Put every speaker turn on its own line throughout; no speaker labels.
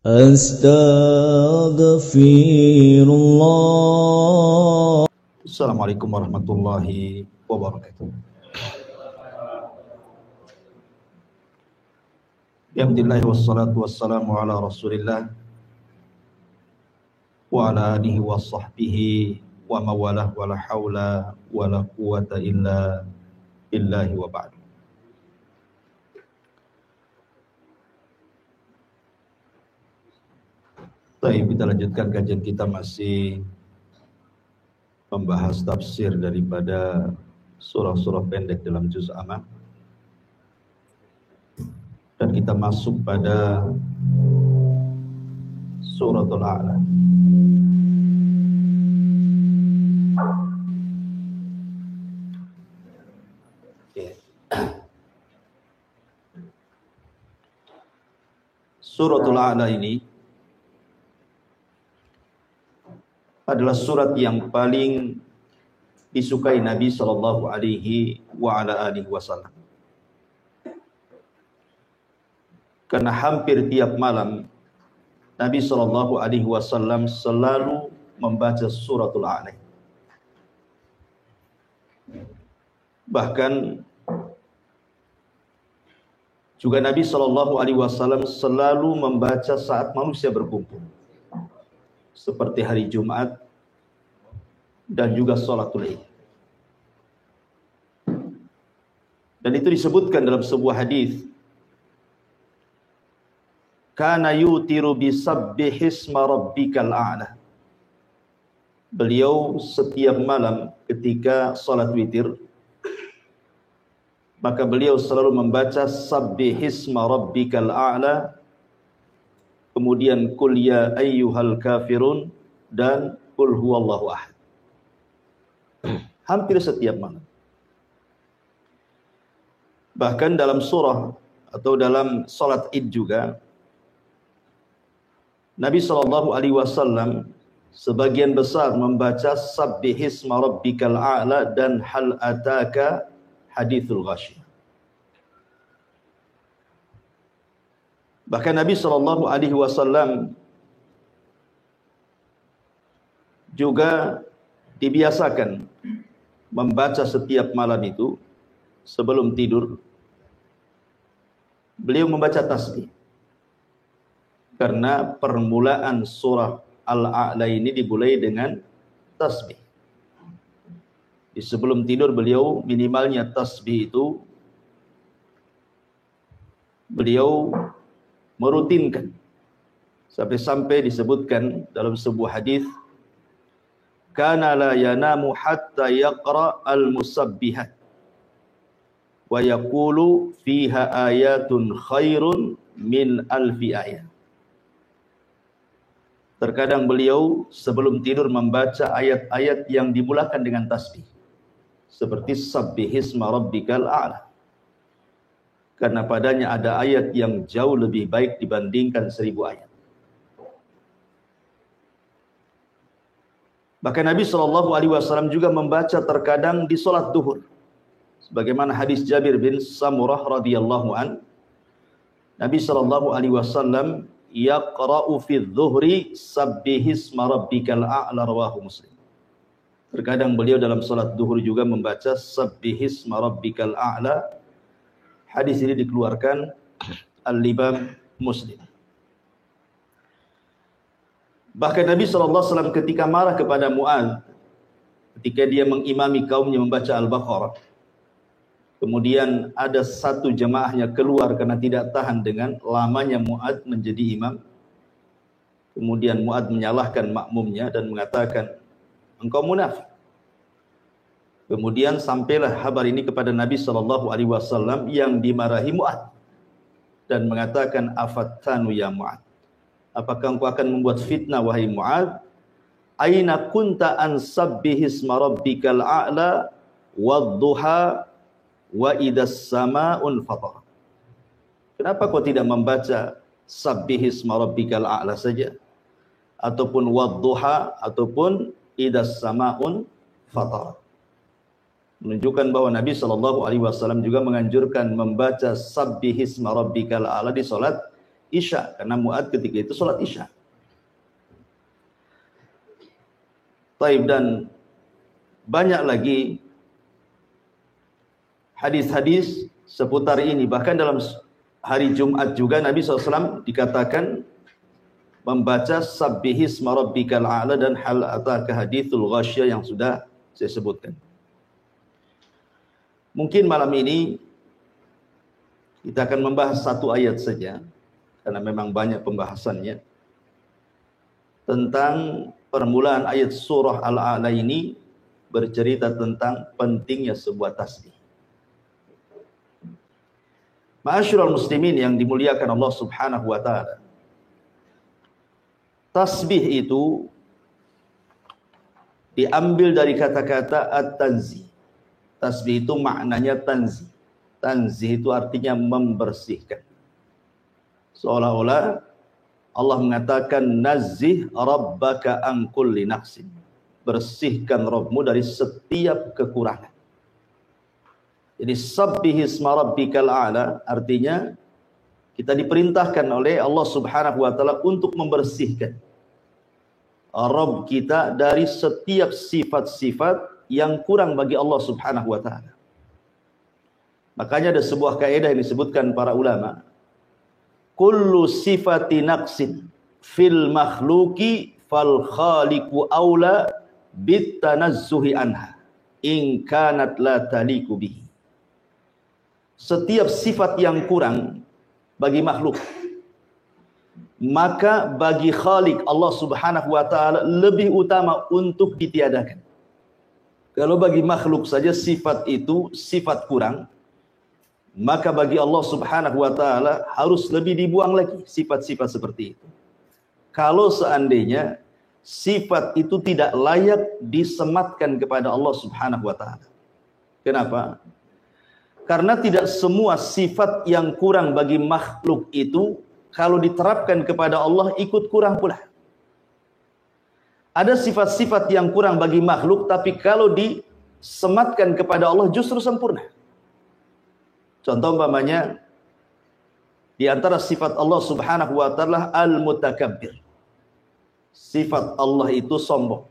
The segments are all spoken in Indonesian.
Astaghfirullah. Assalamualaikum warahmatullahi wabarakatuh. Alhamdulillah wassalatu wassalamu ala Rasulillah wa ala alihi wa sahbihi wa mawalah wa la hawla wa la quwata illa billahi wa ba'du. Baik, kita lanjutkan kajian kita, masih membahas tafsir daripada surah-surah pendek dalam juz amma. Dan kita masuk pada suratul A'la. Suratul A'la ini adalah surat yang paling disukai Nabi sallallahu alaihi wa ala alihi wasallam. Karena hampir tiap malam Nabi sallallahu alaihi wasallam selalu membaca suratul A'la. Bahkan juga Nabi sallallahu alaihi wasallam selalu membaca saat manusia berkumpul, seperti hari Jumat dan juga sholatul Id. Dan itu disebutkan dalam sebuah hadis, kana yutiru bisabbihisma rabbikal a'la. Beliau setiap malam ketika salat witir, maka beliau selalu membaca sabbihisma rabbikal a'la, kemudian qul ya ayyuhal kafirun, dan qul huwallahu ahad. Hampir setiap malam. Bahkan dalam surah atau dalam salat Id juga, Nabi sallallahu alaihi wasallam sebagian besar membaca sabbihisma rabbikal a'la dan hal ataka hadithul ghasyiyah. Bahkan Nabi sallallahu alaihi wasallam juga dibiasakan membaca setiap malam itu sebelum tidur, beliau membaca tasbih. Karena permulaan surah Al-A'la ini dimulai dengan tasbih. Di sebelum tidur beliau minimalnya tasbih itu beliau merutinkan, sampai-sampai disebutkan dalam sebuah hadis, kana la yanamu hatta yaqra al-musabbihat wa yaqulu fiha ayatun khairun min alfi ayat. Terkadang beliau sebelum tidur membaca ayat-ayat yang dimulakan dengan tasbih, seperti sabbihisma rabbikal a'la, karena padanya ada ayat yang jauh lebih baik dibandingkan 1000 ayat. Bahkan Nabi sallallahu alaihi wasallam juga membaca terkadang di salat duhur, sebagaimana hadis Jabir bin Samurah radhiyallahu an, Nabi sallallahu alaihi wasallam yaqra'u fi dhuhri sabbihisma rabbikal a'la, rawahu Muslim. Terkadang beliau dalam salat duhur juga membaca sabbihisma rabbikal a'la. Hadis ini dikeluarkan Al-Imam Muslim. Bahkan Nabi SAW ketika marah kepada Mu'adz, ketika dia mengimami kaumnya membaca Al-Baqarah, kemudian ada satu jemaahnya keluar karena tidak tahan dengan lamanya Mu'adz menjadi imam. Kemudian Mu'adz menyalahkan makmumnya dan mengatakan, engkau munafik. Kemudian sampailah kabar ini kepada Nabi SAW yang dimarahi Mu'adz dan mengatakan, afattanu ya Mu'adz, apakah engkau akan membuat fitnah wahai Mu'adz? Aina kunta an sabbihisma rabbikal a'la wadduha wa idas sama'un fatar. Kenapa kau tidak membaca sabbihisma rabbikal a'la saja, ataupun wadduha, ataupun idas sama'un fatar? Menunjukkan bahwa Nabi SAW juga menganjurkan membaca sabbihisma rabbikal a'la di salat Isya, karena Mu'adz ketika itu sholat Isya. Taib, dan banyak lagi hadis-hadis seputar ini. Bahkan dalam hari Jumat juga Nabi SAW dikatakan membaca Sabbihisma rabbikal a'la dan hal ataka hadithul ghasyiyah yang sudah saya sebutkan. Mungkin malam ini kita akan membahas satu ayat saja, karena memang banyak pembahasannya, tentang permulaan ayat surah Al-A'la ini bercerita tentang pentingnya sebuah tasbih. Ma'asyiral muslimin yang dimuliakan Allah Subhanahu wa taala. Tasbih itu diambil dari kata-kata at-tanzih. Tasbih itu maknanya tanzih. Tanzih itu artinya membersihkan. Seolah-olah Allah mengatakan nazzih rabbaka an kulli naqsin. Bersihkan Rabbmu dari setiap kekurangan. Jadi sabbihisma rabbikal a'la artinya kita diperintahkan oleh Allah Subhanahu wa taala untuk membersihkan Rabb kita dari setiap sifat-sifat yang kurang bagi Allah Subhanahu wa taala. Makanya ada sebuah kaidah yang disebutkan para ulama, kullu sifati naqsin fil makhluqi fal khaliqu aula bitanazzuhi anha in kanat la taliqu bihi. Setiap sifat yang kurang bagi makhluk, maka bagi Khaliq Allah Subhanahu wa taala lebih utama untuk ditiadakan. Kalau bagi makhluk saja sifat itu sifat kurang, maka bagi Allah Subhanahu wa taala harus lebih dibuang lagi sifat-sifat seperti itu. Kalau seandainya sifat itu tidak layak disematkan kepada Allah Subhanahu wa taala. Kenapa? Karena tidak semua sifat yang kurang bagi makhluk itu kalau diterapkan kepada Allah ikut kurang pula. Ada sifat-sifat yang kurang bagi makhluk, tapi kalau disematkan kepada Allah justru sempurna. Contoh umpamanya, di antara sifat Allah Subhanahu wa taala al-mutakabbir. Sifat Allah itu sombong.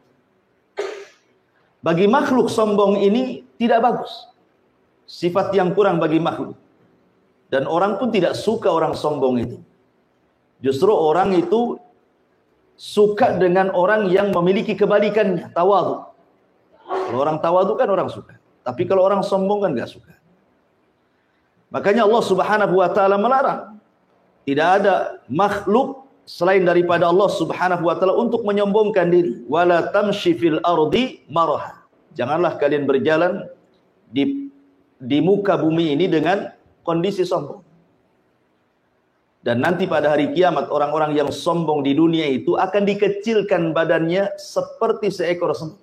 Bagi makhluk sombong ini tidak bagus. Sifat yang kurang bagi makhluk. Dan orang pun tidak suka orang sombong itu. Justru orang itu suka dengan orang yang memiliki kebalikannya, tawadhu. Kalau orang tawadhu kan orang suka. Tapi kalau orang sombong kan enggak suka. Makanya Allah Subhanahu wa taala melarang. Tidak ada makhluk selain daripada Allah Subhanahu wa taala untuk menyombongkan diri. Wala tamshi fil ardi maraha. Janganlah kalian berjalan di muka bumi ini dengan kondisi sombong. Dan nanti pada hari kiamat orang-orang yang sombong di dunia itu akan dikecilkan badannya seperti seekor semut.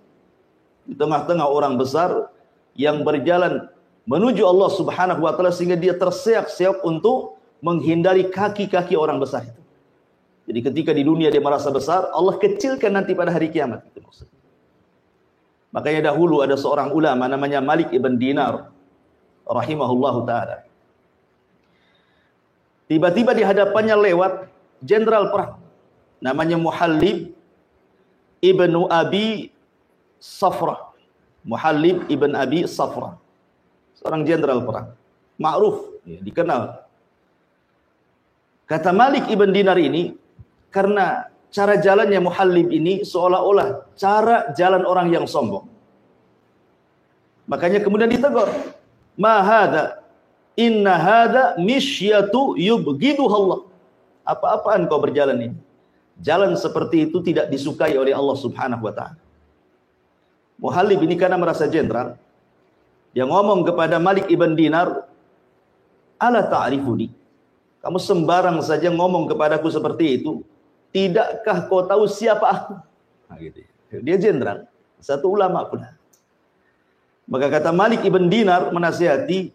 Di tengah-tengah orang besar yang berjalan menuju Allah Subhanahu wa taala sehingga dia terseok-seok untuk menghindari kaki-kaki orang besar itu. Jadi ketika di dunia dia merasa besar, Allah kecilkan nanti pada hari kiamat. Itu maksudnya. Makanya dahulu ada seorang ulama namanya Malik ibn Dinar rahimahullahu ta'ala. Tiba-tiba di hadapannya lewat jenderal perang namanya Muhallib ibnu Abi Safra. Muhallib ibn Abi Safra, seorang jenderal perang ma'ruf, ya, dikenal. Kata Malik ibn Dinar ini, karena cara jalannya Muhallib ini seolah-olah cara jalan orang yang sombong, makanya kemudian ditegur, ma hadza inna hadza misyatu yubghiduhallah. Apa-apaan kau berjalan ini? Jalan seperti itu tidak disukai oleh Allah Subhanahu wa taala. Muhallib ini karena merasa jenderal, dia ngomong kepada Malik ibn Dinar, ala ta'rifuni, kamu sembarang saja ngomong kepadaku seperti itu, tidakkah kau tahu siapa aku? Nah, gitu. Dia jenderal, satu ulama pula. Maka kata Malik ibn Dinar menasihati,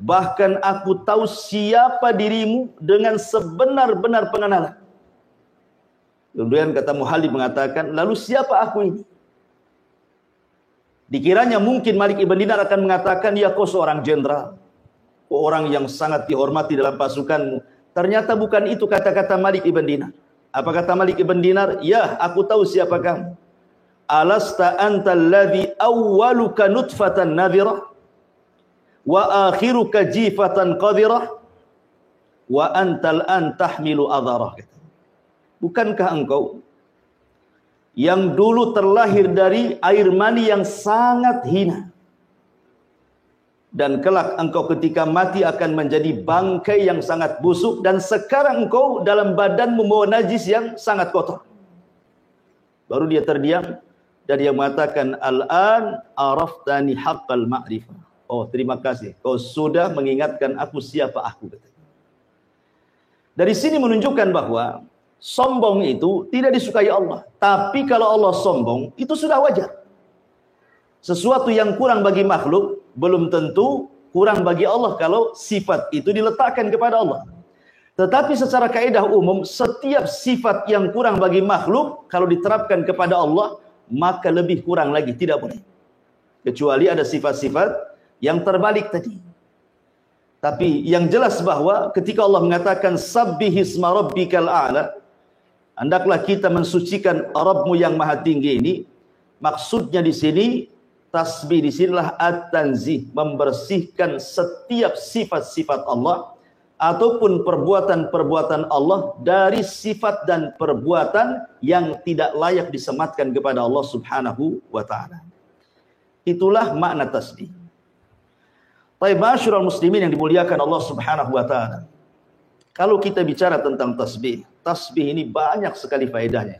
bahkan aku tahu siapa dirimu dengan sebenar-benar pengenalan. Kemudian kata Muhallib mengatakan, lalu siapa aku ini? Dikiranya mungkin Malik ibn Dinar akan mengatakan, ya kau seorang jenderal, kau orang yang sangat dihormati dalam pasukanmu, Ternyata bukan itu kata-kata Malik ibn Dinar. Apa kata Malik ibn Dinar? Ya, aku tahu siapa kamu. Alasta anta alladhi awwaluka nutfatan nadhirah wa akhiruka jifatan qadhirah wa antal an tahmilu adharah. Bukankah engkau yang dulu terlahir dari air mani yang sangat hina, dan kelak engkau ketika mati akan menjadi bangkai yang sangat busuk, dan sekarang engkau dalam badan membawa najis yang sangat kotor. Baru dia terdiam dan dia mengatakan, al-an araftani haqqal ma'rifah. Oh, terima kasih, kau sudah mengingatkan aku siapa aku. Dari sini menunjukkan bahwa sombong itu tidak disukai Allah. Tapi kalau Allah sombong, itu sudah wajar. Sesuatu yang kurang bagi makhluk, belum tentu kurang bagi Allah kalau sifat itu diletakkan kepada Allah. Tetapi secara kaidah umum, setiap sifat yang kurang bagi makhluk, kalau diterapkan kepada Allah, maka lebih kurang lagi, tidak boleh. Kecuali ada sifat-sifat yang terbalik tadi. Tapi yang jelas bahwa ketika Allah mengatakan, sabbihisma rabbikal a'la, hendaklah kita mensucikan Rabbmu yang maha tinggi ini. Maksudnya di sini, tasbih di sinilah at-tanzih, membersihkan setiap sifat-sifat Allah ataupun perbuatan-perbuatan Allah dari sifat dan perbuatan yang tidak layak disematkan kepada Allah Subhanahu wa taala. Itulah makna tasbih. Baik, ma'asyiral muslimin yang dimuliakan Allah Subhanahu wa taala. Kalau kita bicara tentang tasbih, tasbih ini banyak sekali faedahnya.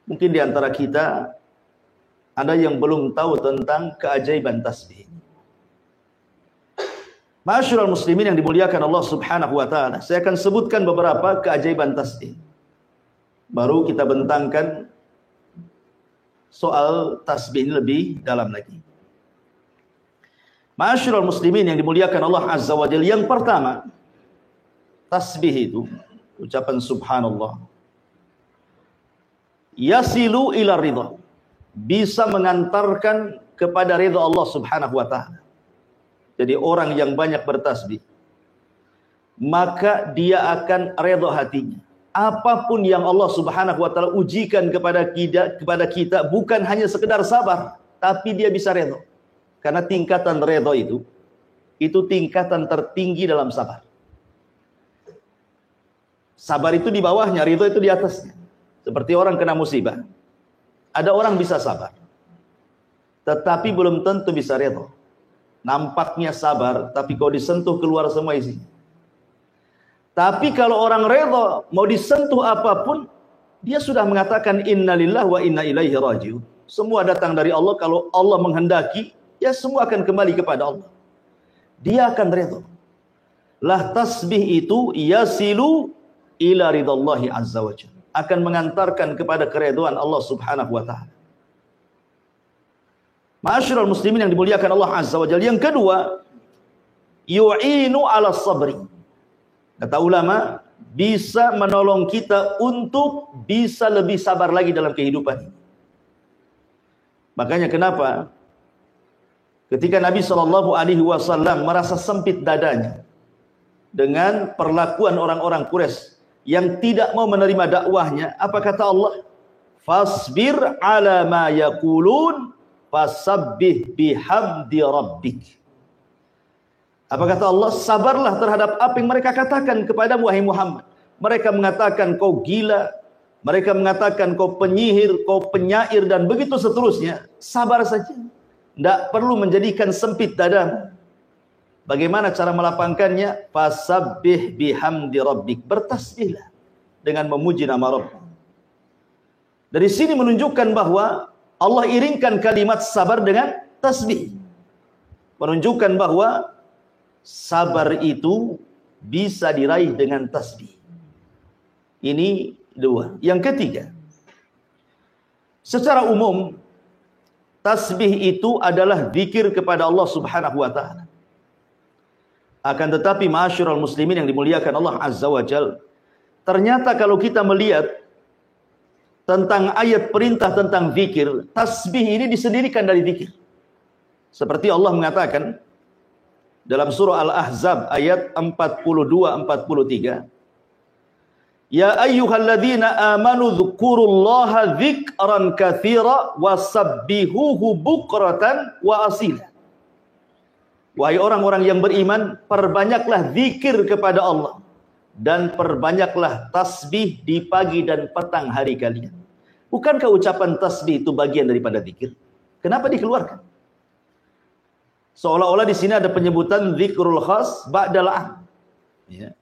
Mungkin di antara kita ada yang belum tahu tentang keajaiban tasbih. Ma'asyiral muslimin yang dimuliakan Allah Subhanahu wa taala, saya akan sebutkan beberapa keajaiban tasbih. Baru kita bentangkan soal tasbih ini lebih dalam lagi. Ma'asyiral muslimin yang dimuliakan Allah Azza wa Jalla, yang pertama, tasbih itu, ucapan subhanallah, yasilu ila ridha, bisa mengantarkan kepada ridha Allah Subhanahu wa taala. Jadi orang yang banyak bertasbih, maka dia akan ridha hatinya. Apapun yang Allah Subhanahu wa taala ujikan kepada kita bukan hanya sekedar sabar, tapi dia bisa ridha. Karena tingkatan ridha itu tingkatan tertinggi dalam sabar. Sabar itu di bawahnya, ridha itu di atasnya. Seperti orang kena musibah. Ada orang bisa sabar, tetapi belum tentu bisa ridha. Nampaknya sabar, tapi kalau disentuh keluar semua isinya. Tapi kalau orang ridha, mau disentuh apapun, dia sudah mengatakan innalillahi wa inna ilaihi raji'un. Semua datang dari Allah, kalau Allah menghendaki, ya semua akan kembali kepada Allah. Dia akan ridha. Lah tasbih itu yasilu ila ridallahi azza wa jalla, akan mengantarkan kepada keridhaan Allah Subhanahu wa taala. Ma'asyiral muslimin yang dimuliakan Allah Azza wa Jalla, yang kedua, yu'inu 'ala sabri. Kata ulama, bisa menolong kita untuk bisa lebih sabar lagi dalam kehidupan. Makanya kenapa ketika Nabi SAW merasa sempit dadanya dengan perlakuan orang-orang Quraisy yang tidak mau menerima dakwahnya, apa kata Allah? Fasbir 'ala ma yaqulun fasabbih bihamdi rabbik. Apa kata Allah? Sabarlah terhadap apa yang mereka katakan kepadamu wahai Muhammad. Mereka mengatakan kau gila, mereka mengatakan kau penyihir, kau penyair, dan begitu seterusnya. Sabar saja, tidak perlu menjadikan sempit dadamu. Bagaimana cara melapangkannya? Fasabbih bihamdi rabbik, bertasbihlah dengan memuji nama Rabb. Dari sini menunjukkan bahwa Allah iringkan kalimat sabar dengan tasbih, menunjukkan bahwa sabar itu bisa diraih dengan tasbih. Ini dua. Yang ketiga, secara umum tasbih itu adalah zikir kepada Allah Subhanahu wa taala. Akan tetapi ma'asyiral muslimin yang dimuliakan Allah Azza wa Jalla, ternyata kalau kita melihat tentang ayat perintah tentang zikir, tasbih ini disendirikan dari zikir. Seperti Allah mengatakan dalam surah Al-Ahzab ayat 42-43. Ya ayyuhalladzina amanu dzkurullaha dzikran katsira wasabbihuhu bukratan wa asila. Wahai orang-orang yang beriman, perbanyaklah zikir kepada Allah dan perbanyaklah tasbih di pagi dan petang hari kalian. Bukankah ucapan tasbih itu bagian daripada zikir? Kenapa dikeluarkan? Seolah-olah di sini ada penyebutan zikrul khas ba'dal 'am. Ya.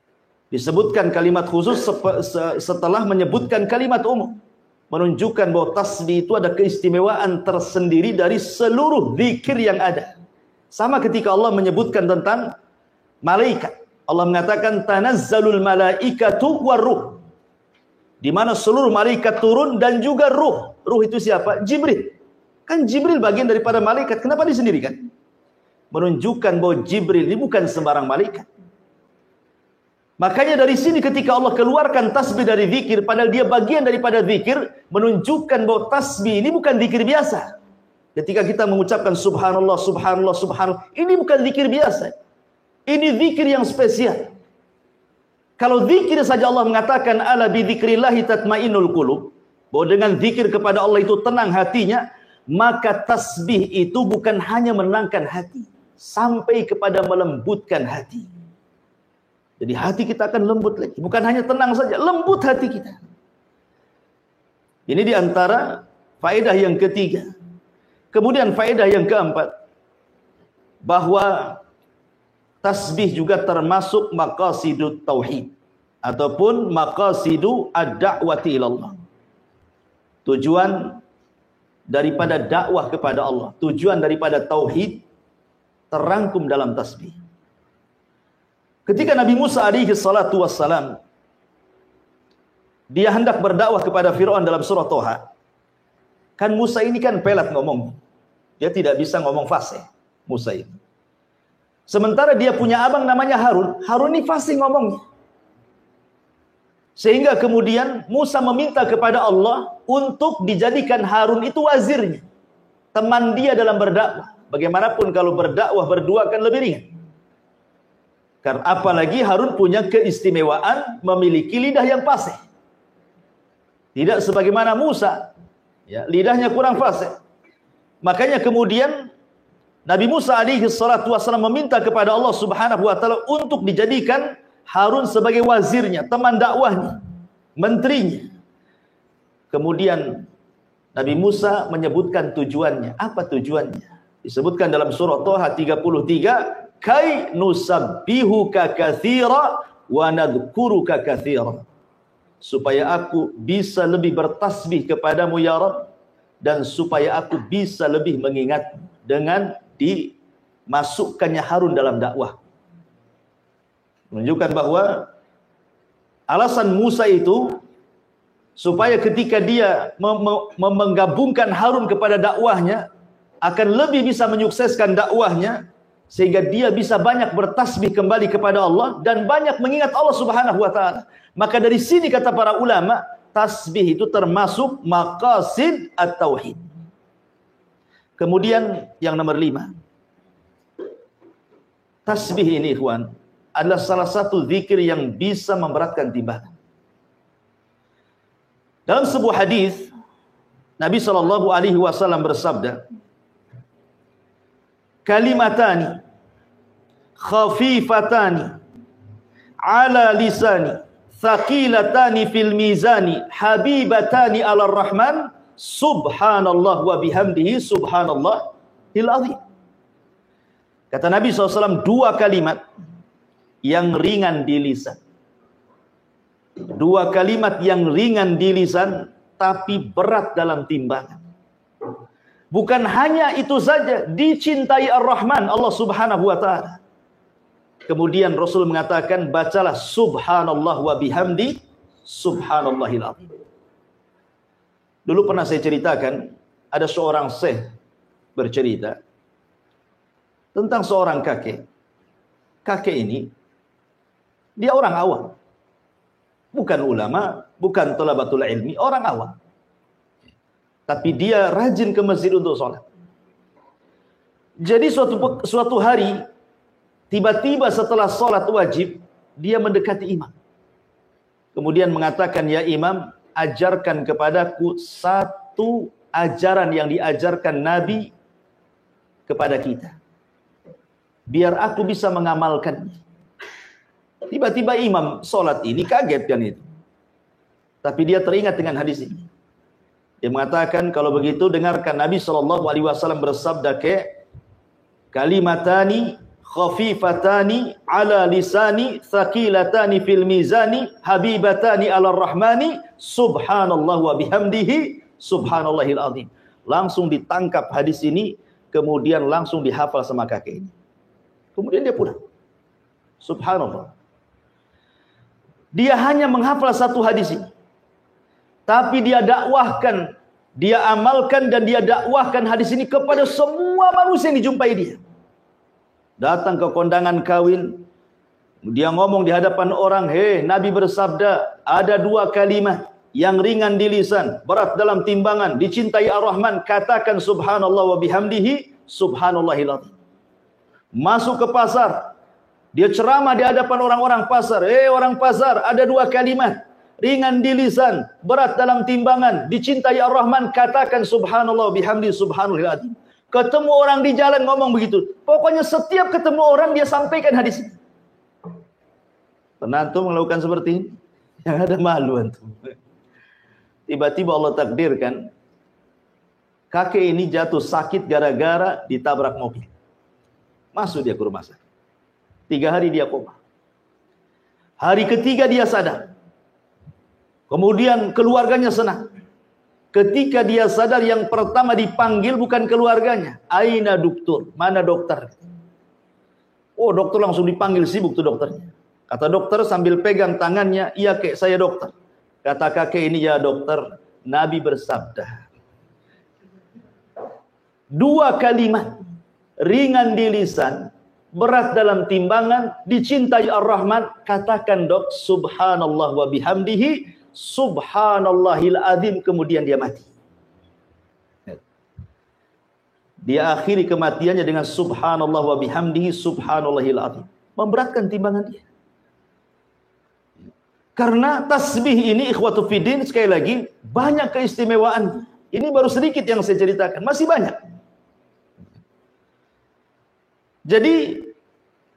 Disebutkan kalimat khusus setelah menyebutkan kalimat umum, menunjukkan bahwa tasbih itu ada keistimewaan tersendiri dari seluruh zikir yang ada. Sama ketika Allah menyebutkan tentang malaikat, Allah mengatakan tanazzalul malaikatu waruh, di mana seluruh malaikat turun dan juga ruh. Ruh itu siapa? Jibril. Kan Jibril bagian daripada malaikat, kenapa disendirikan? Menunjukkan bahwa Jibril ini bukan sembarang malaikat. Makanya dari sini ketika Allah keluarkan tasbih dari zikir, padahal dia bagian daripada zikir, menunjukkan bahwa tasbih ini bukan zikir biasa. Ketika kita mengucapkan subhanallah, subhanallah, subhanallah, ini bukan zikir biasa. Ini zikir yang spesial. Kalau zikir saja Allah mengatakan ala bi dzikrillahi tatmainnul qulub, bahwa dengan zikir kepada Allah itu tenang hatinya, maka tasbih itu bukan hanya menenangkan hati, sampai kepada melembutkan hati. Jadi hati kita akan lembut lagi. Bukan hanya tenang saja, lembut hati kita. Ini diantara faedah yang ketiga. Kemudian faedah yang keempat, bahwa tasbih juga termasuk maqasidut tauhid ataupun maqasidu ad-da'wati ilallah. Tujuan daripada dakwah kepada Allah, tujuan daripada tauhid terangkum dalam tasbih. Ketika Nabi Musa alaihi salatu wassalam dia hendak berdakwah kepada Fir'aun dalam surah Toha, kan Musa ini kan pelat ngomong, dia tidak bisa ngomong fasih Musa ini. Sementara dia punya abang namanya Harun, Harun ini fasih ngomongnya. Sehingga kemudian Musa meminta kepada Allah untuk dijadikan Harun itu wazirnya, teman dia dalam berdakwah. Bagaimanapun kalau berdakwah berdua kan lebih ringan. Karena apalagi Harun punya keistimewaan memiliki lidah yang fasih. Tidak sebagaimana Musa, ya, lidahnya kurang fasih. Makanya kemudian Nabi Musa alaihi salatu wasallam meminta kepada Allah Subhanahu wa taala untuk dijadikan Harun sebagai wazirnya, teman dakwahnya, menterinya. Kemudian Nabi Musa menyebutkan tujuannya. Apa tujuannya? Disebutkan dalam surah Toha 33, kai nusabbihuka katsira wa nadhkuruka katsira, supaya aku bisa lebih bertasbih kepadamu ya Rabb, dan supaya aku bisa lebih mengingatmu, dengan dimasukkannya Harun dalam dakwah. Menunjukkan bahwa alasan Musa itu supaya ketika dia menggabungkan Harun kepada dakwahnya, akan lebih bisa menyukseskan dakwahnya, sehingga dia bisa banyak bertasbih kembali kepada Allah dan banyak mengingat Allah Subhanahu wa taala. Maka dari sini kata para ulama, tasbih itu termasuk maqasid at-tauhid. Kemudian yang nomor 5, tasbih ini ikhwan adalah salah satu zikir yang bisa memberatkan timbangan. Dalam sebuah hadis Nabi SAW bersabda, kalimatani khafifatani ala lisani thaqilatani fil mizani habibatani ala rahman subhanallah wa bihamdihi subhanallahil azim. Kata Nabi SAW, dua kalimat yang ringan di lisan, dua kalimat yang ringan di lisan tapi berat dalam timbangan. Bukan hanya itu saja, dicintai Ar-Rahman, Allah Subhanahu wa taala. Kemudian Rasul mengatakan, bacalah subhanallah wa bihamdi subhanallahil azim. Dulu pernah saya ceritakan, ada seorang syekh bercerita tentang seorang kakek. Kakek ini dia orang awam, bukan ulama, bukan thalabatul ilmi, orang awam. Tapi dia rajin ke masjid untuk sholat. Jadi suatu hari Tiba-tiba setelah sholat wajib, dia mendekati imam. Kemudian mengatakan, ya imam, ajarkan kepadaku satu ajaran yang diajarkan Nabi kepada kita, biar aku bisa mengamalkannya. Tiba-tiba imam sholat ini kaget kan itu. Tapi dia teringat dengan hadis ini. Dia mengatakan, kalau begitu dengarkan Nabi SAW bersabda kalimatani khafifatani ala lisani thaqilatani fil mizani habibatani ala rahmani subhanallah wa bihamdihi subhanallahil azim. Langsung ditangkap hadis ini, kemudian langsung dihafal sama kakek ini. Kemudian dia pulang. Subhanallah. Dia hanya menghafal satu hadis ini, tapi dia dakwahkan, dia amalkan dan dia dakwahkan hadis ini kepada semua manusia yang dijumpai dia. Datang ke kondangan kawin, dia ngomong di hadapan orang, Nabi bersabda, ada dua kalimat yang ringan di lisan, berat dalam timbangan, dicintai Ar-Rahman, katakan subhanallah wa bihamdihi subhanallahil azim. Masuk ke pasar, dia ceramah di hadapan orang-orang pasar, orang pasar, ada dua kalimat ringan di lisan, berat dalam timbangan, dicintai Ar-Rahman, katakan subhanallah wa bihamdihi subhanallahil azim. Ketemu orang di jalan ngomong begitu. Pokoknya setiap ketemu orang dia sampaikan hadis ini. Pernah antum melakukan seperti ini? Yang ada malu antum. Tiba-tiba Allah takdirkan kakek ini jatuh sakit gara-gara ditabrak mobil. Masuk dia ke rumah sakit. 3 hari dia koma. Hari ketiga dia sadar. Kemudian keluarganya senang. Ketika dia sadar, yang pertama dipanggil bukan keluarganya. Aina dokter? Mana dokter? Oh, dokter langsung dipanggil, sibuk tuh dokternya. Kata dokter sambil pegang tangannya, iya kek, saya dokter. Kata kakek ini, ya dokter, Nabi bersabda, 2 kalimat ringan di lisan, berat dalam timbangan, dicintai Ar-Rahman, katakan dok, subhanallah wa bihamdihi subhanallahil azim, kemudian dia mati. Dia akhiri kematiannya dengan subhanallah wa bihamdihi subhanallahil azim. Memberatkan timbangan dia. Karena tasbih ini ikhwatu fiddin, sekali lagi banyak keistimewaan. Ini baru sedikit yang saya ceritakan, masih banyak. Jadi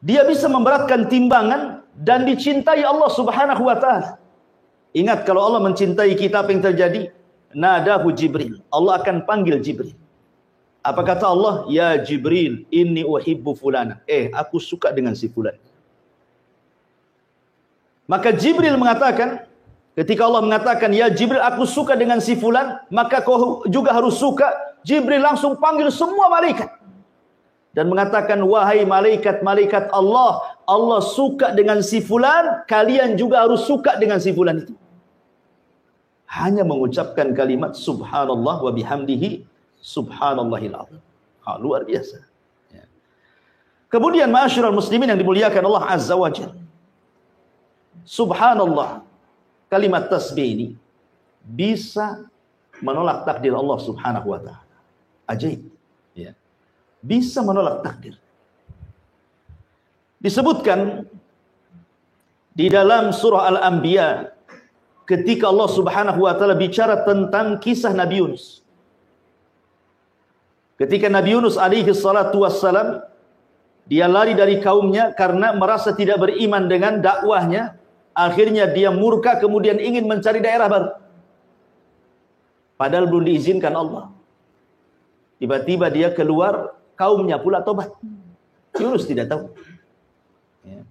dia bisa memberatkan timbangan dan dicintai Allah Subhanahu wa taala. Ingat, kalau Allah mencintai kita, apa yang terjadi? Nadahu Jibril. Allah akan panggil Jibril. Apa kata Allah? Ya Jibril, inni uhibbu fulana. Aku suka dengan si fulan. Maka Jibril mengatakan, ketika Allah mengatakan, ya Jibril, aku suka dengan si fulan, maka kau juga harus suka. Jibril langsung panggil semua malaikat. Dan mengatakan, wahai malaikat-malaikat Allah, Allah suka dengan si fulan, kalian juga harus suka dengan si fulan itu. Hanya mengucapkan kalimat subhanallah wa bihamdihi subhanallahil azim. Luar biasa. Ya. Kemudian ma'asyiral muslimin yang dimuliakan Allah Azza wa Jalla. Subhanallah, kalimat tasbih ini bisa menolak takdir Allah Subhanahu wa taala. Ajaib. Ya. Bisa menolak takdir. Disebutkan di dalam surah Al-Anbiya ketika Allah Subhanahu wa taala bicara tentang kisah Nabi Yunus. Ketika Nabi Yunus alaihi salatu wassalam, dia lari dari kaumnya karena merasa tidak beriman dengan dakwahnya. Akhirnya dia murka, kemudian ingin mencari daerah baru. Padahal belum diizinkan Allah. Tiba-tiba dia keluar, kaumnya pula tobat. Yunus tidak tahu. Ya.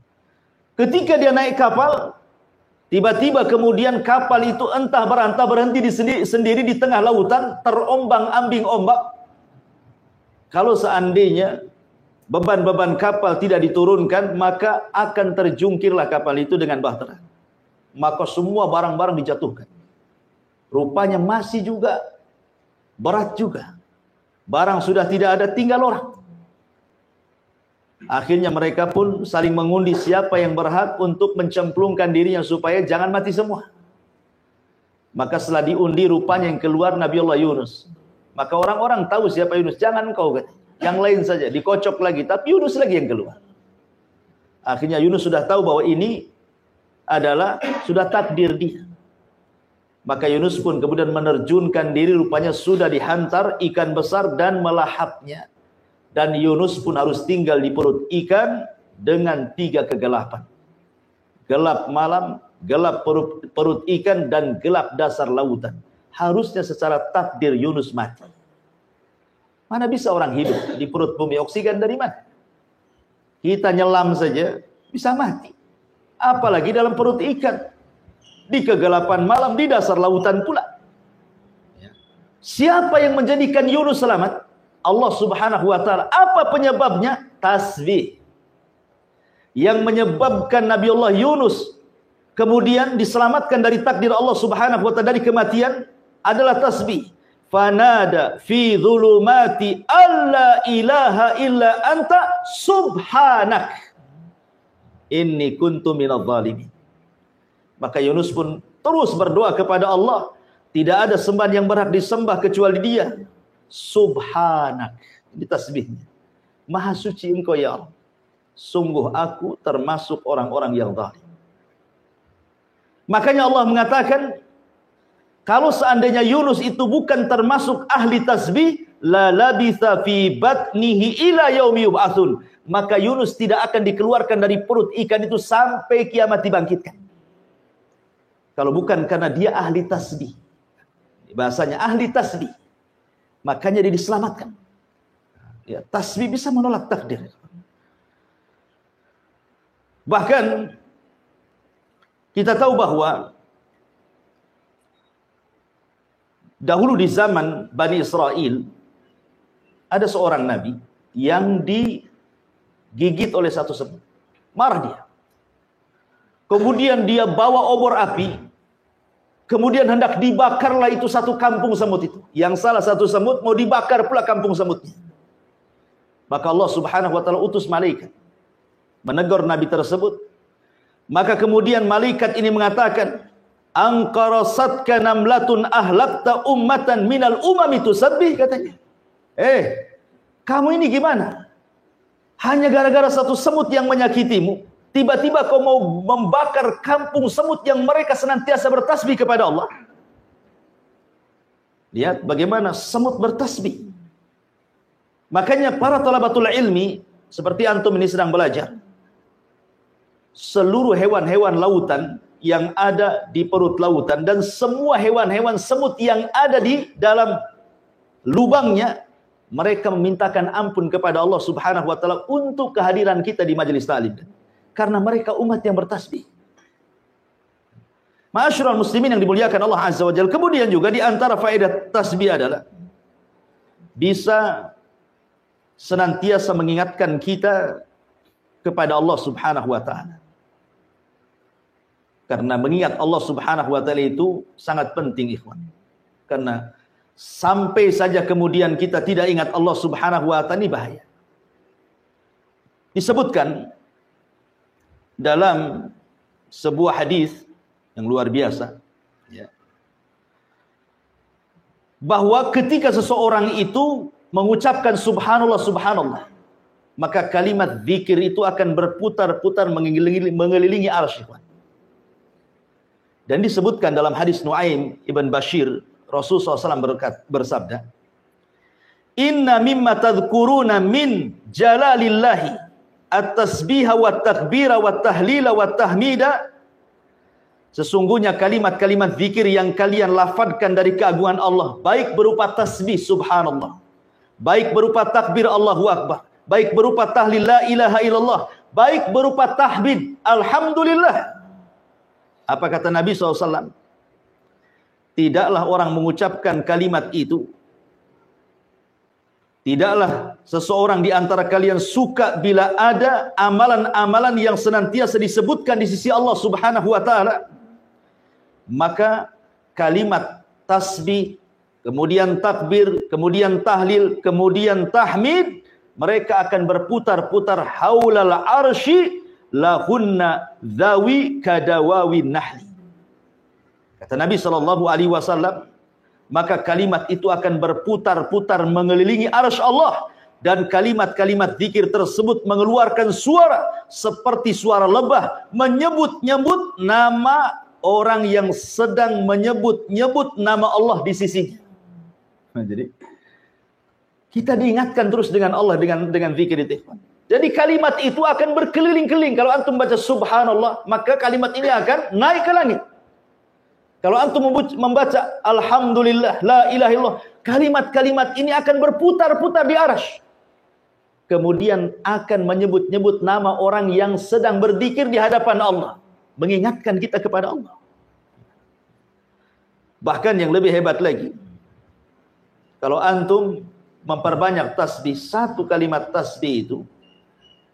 Ketika dia naik kapal, tiba-tiba kemudian kapal itu entah berantah berhenti sendiri di tengah lautan, terombang-ambing ombak. Kalau seandainya beban-beban kapal tidak diturunkan, maka akan terjungkirlah kapal itu dengan bahtera. Maka semua barang-barang dijatuhkan. Rupanya masih juga berat juga. Barang sudah tidak ada, tinggal orang. Akhirnya mereka pun saling mengundi siapa yang berhak untuk mencemplungkan dirinya supaya jangan mati semua. Maka setelah diundi, rupanya yang keluar Nabi Allah Yunus. Maka orang-orang tahu siapa Yunus. Jangan engkau, yang lain saja. Dikocok lagi, tapi Yunus lagi yang keluar. Akhirnya Yunus sudah tahu bahwa ini adalah sudah takdir dia. Maka Yunus pun kemudian menerjunkan diri, rupanya sudah dihantar ikan besar dan melahapnya. Dan Yunus pun harus tinggal di perut ikan dengan 3 kegelapan. Gelap malam, gelap perut ikan, dan gelap dasar lautan. Harusnya secara takdir Yunus mati. Mana bisa orang hidup di perut bumi? Oksigen dari mana? Kita nyelam saja bisa mati. Apalagi dalam perut ikan. Di kegelapan malam, di dasar lautan pula. Siapa yang menjadikan Yunus selamat? Allah Subhanahu wa ta'ala. Apa penyebabnya? Tasbih. Yang menyebabkan Nabiullah Yunus kemudian diselamatkan dari takdir Allah Subhanahu wa ta'ala, dari kematian, adalah tasbih. Fanada fi dhulumati alla ilaha illa anta subhanak inni kuntu minadh dhalimin. Maka Yunus pun terus berdoa kepada Allah, tidak ada sembahan yang berhak disembah kecuali Dia. Subhanak, ini tasbihnya. Maha suci Engkau ya Allah. Sungguh aku termasuk orang-orang yang zalim. Makanya Allah mengatakan, kalau seandainya Yunus itu bukan termasuk ahli tasbih, la labitha fi batnihi ila yaumi yub'atsun, maka Yunus tidak akan dikeluarkan dari perut ikan itu sampai kiamat dibangkitkan. Kalau bukan karena dia ahli tasbih, bahasanya ahli tasbih, makanya dia diselamatkan. Ya, tasbih bisa menolak takdir. Bahkan kita tahu bahwa dahulu di zaman Bani Israel ada seorang nabi yang digigit oleh satu semut. Marah dia. Kemudian dia bawa obor api. Kemudian hendak dibakarlah itu satu kampung semut itu. Yang salah satu semut mau dibakar pula kampung semutnya. Maka Allah Subhanahu wa ta'ala utus malaikat menegur nabi tersebut. Maka kemudian malaikat ini mengatakan, angkarasatka namlatun ahlakta ummatan minal umami tusabbih, katanya. Kamu ini gimana? Hanya gara-gara satu semut yang menyakitimu, tiba-tiba kau mau membakar kampung semut yang mereka senantiasa bertasbih kepada Allah. Lihat bagaimana semut bertasbih. Makanya para talabatul ilmi, seperti antum ini sedang belajar, seluruh hewan-hewan lautan yang ada di perut lautan dan semua hewan-hewan semut yang ada di dalam lubangnya, mereka memintakan ampun kepada Allah Subhanahu wa ta'ala untuk kehadiran kita di majelis ta'lim, karena mereka umat yang bertasbih. Ma'asyiral muslimin yang dimuliakan Allah Azza wa Jalla. Kemudian juga di antara faedah tasbih adalah bisa senantiasa mengingatkan kita kepada Allah Subhanahu wa ta'ala. Karena mengingat Allah Subhanahu wa ta'ala itu sangat penting, ikhwan. Karena sampai saja kemudian kita tidak ingat Allah Subhanahu wa ta'ala, ini bahaya. Disebutkan dalam sebuah hadis yang luar biasa, ya, bahwa ketika seseorang itu mengucapkan subhanallah, subhanallah, maka kalimat zikir itu akan berputar-putar mengelilingi arsy. Dan disebutkan dalam hadis Nuaim ibn Bashir, Rasulullah SAW bersabda, inna mimma tadhkuruna min jalalillahi at-tasbiha wa takbira wa tahlila wa tahmida. Sesungguhnya kalimat-kalimat zikir yang kalian lafadkan dari keagungan Allah, baik berupa tasbih subhanallah, baik berupa takbir Allahu Akbar, baik berupa tahlil la ilaha illallah, baik berupa tahmid alhamdulillah. Apa kata Nabi SAW? Tidaklah orang mengucapkan kalimat itu, tidaklah seseorang di antara kalian suka bila ada amalan-amalan yang senantiasa disebutkan di sisi Allah Subhanahu wa ta'ala, maka kalimat tasbih, kemudian takbir, kemudian tahlil, kemudian tahmid, mereka akan berputar-putar haulal arsy lahunna dhawi kadawawi nahli. Kata Nabi SAW, maka kalimat itu akan berputar-putar mengelilingi arsy Allah dan kalimat-kalimat zikir tersebut mengeluarkan suara seperti suara lebah menyebut-nyebut nama orang yang sedang menyebut-nyebut nama Allah di sisinya. Nah, jadi kita diingatkan terus dengan Allah dengan zikir itu. Jadi kalimat itu akan berkeliling-keliling. Kalau antum baca subhanallah, maka kalimat ini akan naik ke langit. Kalau antum membaca alhamdulillah, la ilaha illallah, kalimat-kalimat ini akan berputar-putar di arasy. Kemudian akan menyebut-nyebut nama orang yang sedang berzikir di hadapan Allah, mengingatkan kita kepada Allah. Bahkan yang lebih hebat lagi, kalau antum memperbanyak tasbih, satu kalimat tasbih itu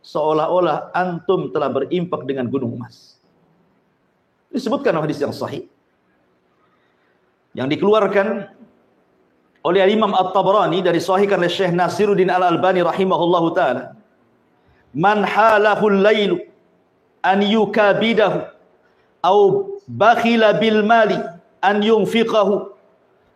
seolah-olah antum telah berimpak dengan gunung emas. Disebutkan dalam hadis yang sahih yang dikeluarkan oleh Imam At-Tabrani dari sahihkan oleh Syekh Nasiruddin Al-Albani rahimahullahu taala, man halahul lailu an yukabidahu au bakhila bil mali an yunfiqahu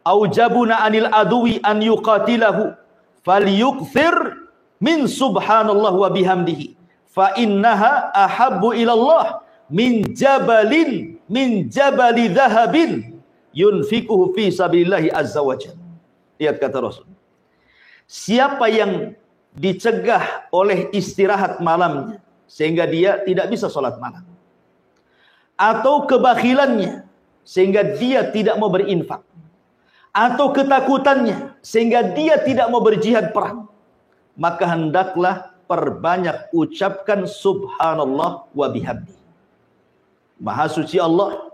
au jabuna anil adwi an yuqatilahu falyukthir min subhanallah wa bihamdihi fa innaha ahabbu ilallah min jabali dhahabin yunfiquhu fi sabilillahi azza wajalla. Lihat kata Rasul, siapa yang dicegah oleh istirahat malamnya sehingga dia tidak bisa sholat malam, atau kebakhilannya sehingga dia tidak mau berinfak, atau ketakutannya sehingga dia tidak mau berjihad perang, maka hendaklah perbanyak ucapkan subhanallah wa bihamdi. Maha suci Allah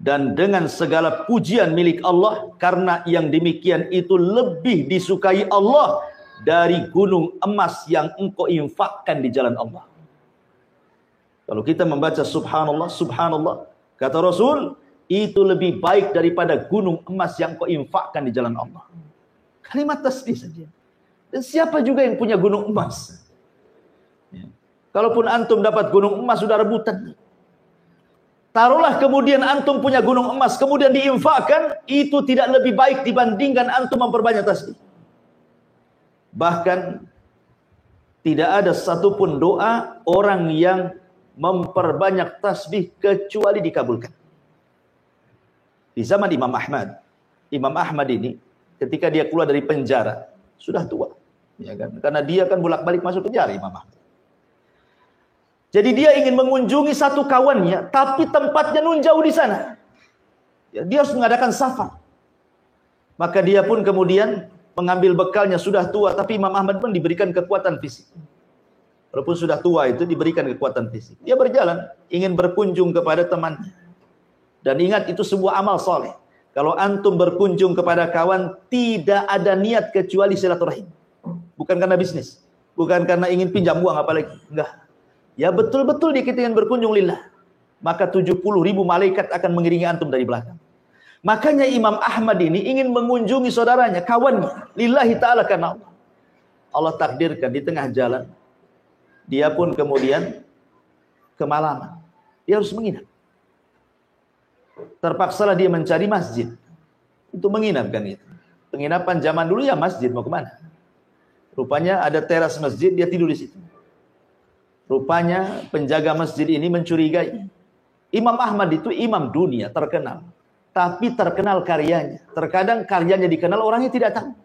dan dengan segala pujian milik Allah, karena yang demikian itu lebih disukai Allah dari gunung emas yang engkau infakkan di jalan Allah. Kalau kita membaca subhanallah, subhanallah, kata Rasul, itu lebih baik daripada gunung emas yang engkau infakkan di jalan Allah. Kalimat tasbih saja. Dan siapa juga yang punya gunung emas? Ya. Kalaupun antum dapat gunung emas, sudah rebutan. Taruhlah kemudian antum punya gunung emas, kemudian diinfakkan, itu tidak lebih baik dibandingkan antum memperbanyak tasbih. Bahkan tidak ada satupun doa orang yang memperbanyak tasbih kecuali dikabulkan. Di zaman Imam Ahmad ini ketika dia keluar dari penjara sudah tua, ya kan? Karena dia kan bolak-balik masuk penjara Imam Ahmad. Jadi dia ingin mengunjungi satu kawannya, tapi tempatnya nun jauh di sana. Ya, dia harus mengadakan safar. Maka dia pun kemudian mengambil bekalnya, sudah tua, tapi Imam Ahmad pun diberikan kekuatan fisik. Walaupun sudah tua itu diberikan kekuatan fisik. Dia berjalan, ingin berkunjung kepada temannya. Dan ingat, itu sebuah amal soleh. Kalau antum berkunjung kepada kawan, tidak ada niat kecuali silaturahim. Bukan karena bisnis. Bukan karena ingin pinjam uang apalagi. Enggak. Ya betul-betul dia ingin berkunjung lillah. Maka 70.000 malaikat akan mengiringi antum dari belakang. Makanya Imam Ahmad ini ingin mengunjungi saudaranya, kawannya, lillahi ta'ala karena Allah. Allah takdirkan di tengah jalan, dia pun kemudian kemalaman. Dia harus menginap. Terpaksalah dia mencari masjid untuk menginap kan itu. Penginapan zaman dulu ya masjid, mau kemana? Rupanya ada teras masjid, dia tidur di situ. Rupanya penjaga masjid ini mencurigai. Imam Ahmad itu imam dunia, terkenal. Tapi terkenal karyanya. Terkadang karyanya dikenal, orangnya tidak tahu.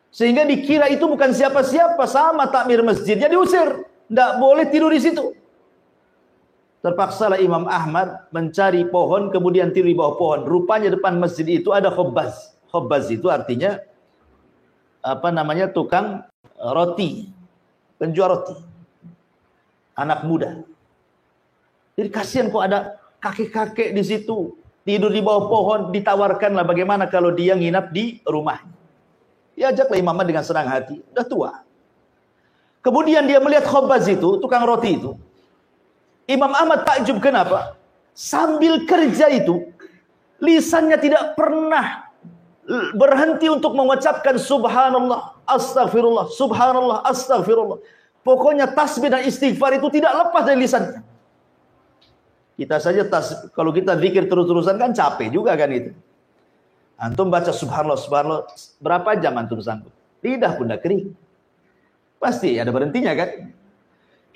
Sehingga dikira itu bukan siapa-siapa, sama takmir masjidnya diusir. Tidak boleh tidur di situ. Terpaksalah Imam Ahmad mencari pohon, kemudian tidur di bawah pohon. Rupanya depan masjid itu ada khobbaz. Khobbaz itu artinya tukang roti, penjual roti. Anak muda. Jadi kasihan kok ada kakek-kakek di situ tidur di bawah pohon, ditawarkanlah bagaimana kalau dia nginap di rumahnya. Diajaklah Imam Ahmad dengan senang hati, udah tua. Kemudian dia melihat khobbaz itu, tukang roti itu. Imam Ahmad takjub, kenapa? Sambil kerja itu, lisannya tidak pernah berhenti untuk mengucapkan subhanallah, astagfirullah, subhanallah, astagfirullah. Pokoknya tasbih dan istighfar itu tidak lepas dari lisannya. Kita saja kalau kita zikir terus-terusan kan capek juga kan itu. Antum baca subhanallah, subhanallah, berapa jam antum sanggup? lidah pun dah kering. Pasti ada berhentinya kan?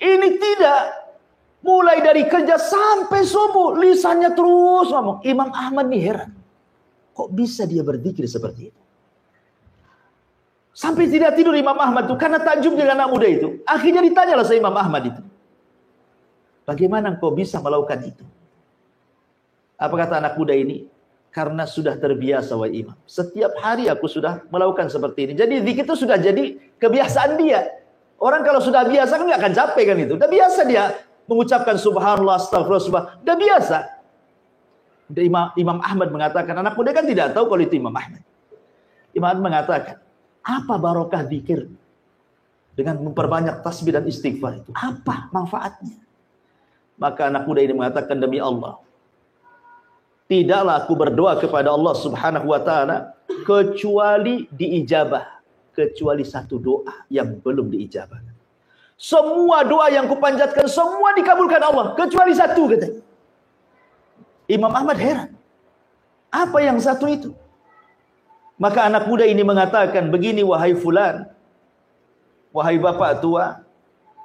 Ini tidak. Mulai dari kerja sampai subuh, lisannya terus ngomong. Imam Ahmad nih heran. Kok bisa dia berzikir seperti itu? Sampai tidak tidur Imam Ahmad itu karena takjub dengan anak muda itu. Akhirnya ditanyalah sama Imam Ahmad itu. Bagaimana kau bisa melakukan itu? Apa kata anak muda ini? Karena sudah terbiasa wahai Imam. Setiap hari aku sudah melakukan seperti ini. Jadi zikir itu sudah jadi kebiasaan dia. Orang kalau sudah biasa kan nggak akan capek kan itu. Udah biasa dia mengucapkan subhanallah, astagfirullah, subhanallah. Udah biasa. Imam Ahmad mengatakan, anak muda kan tidak tahu kalau itu Imam Ahmad. Imam Ahmad mengatakan, apa barokah zikir dengan memperbanyak tasbih dan istighfar itu? Apa manfaatnya? Maka anak muda ini mengatakan, demi Allah, tidaklah aku berdoa kepada Allah Subhanahu wa taala kecuali diijabah, kecuali satu doa yang belum diijabah. Semua doa yang kupanjatkan semua dikabulkan Allah kecuali satu, katanya. Imam Ahmad heran. Apa yang satu itu? Maka anak muda ini mengatakan begini, wahai fulan, wahai bapak tua,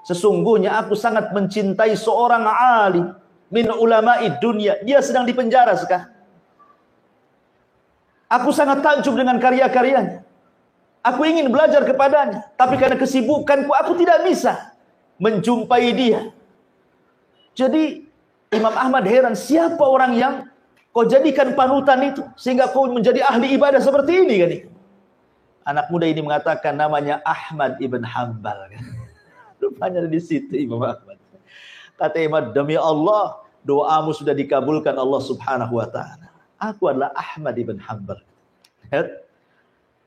sesungguhnya aku sangat mencintai seorang alim min ulama'i dunia. Dia sedang dipenjara sekarang. Aku sangat takjub dengan karya-karyanya. Aku ingin belajar kepadanya, tapi karena kesibukanku aku tidak bisa menjumpai dia. Jadi Imam Ahmad heran, siapa orang yang kau jadikan panutan itu sehingga kau menjadi ahli ibadah seperti ini kan? Anak muda ini mengatakan namanya Ahmad ibn Hanbal. Rupanya di situ Imam Ahmad. Kata Imam, demi Allah, doamu sudah dikabulkan Allah Subhanahu wa taala. Aku adalah Ahmad ibn Hanbal.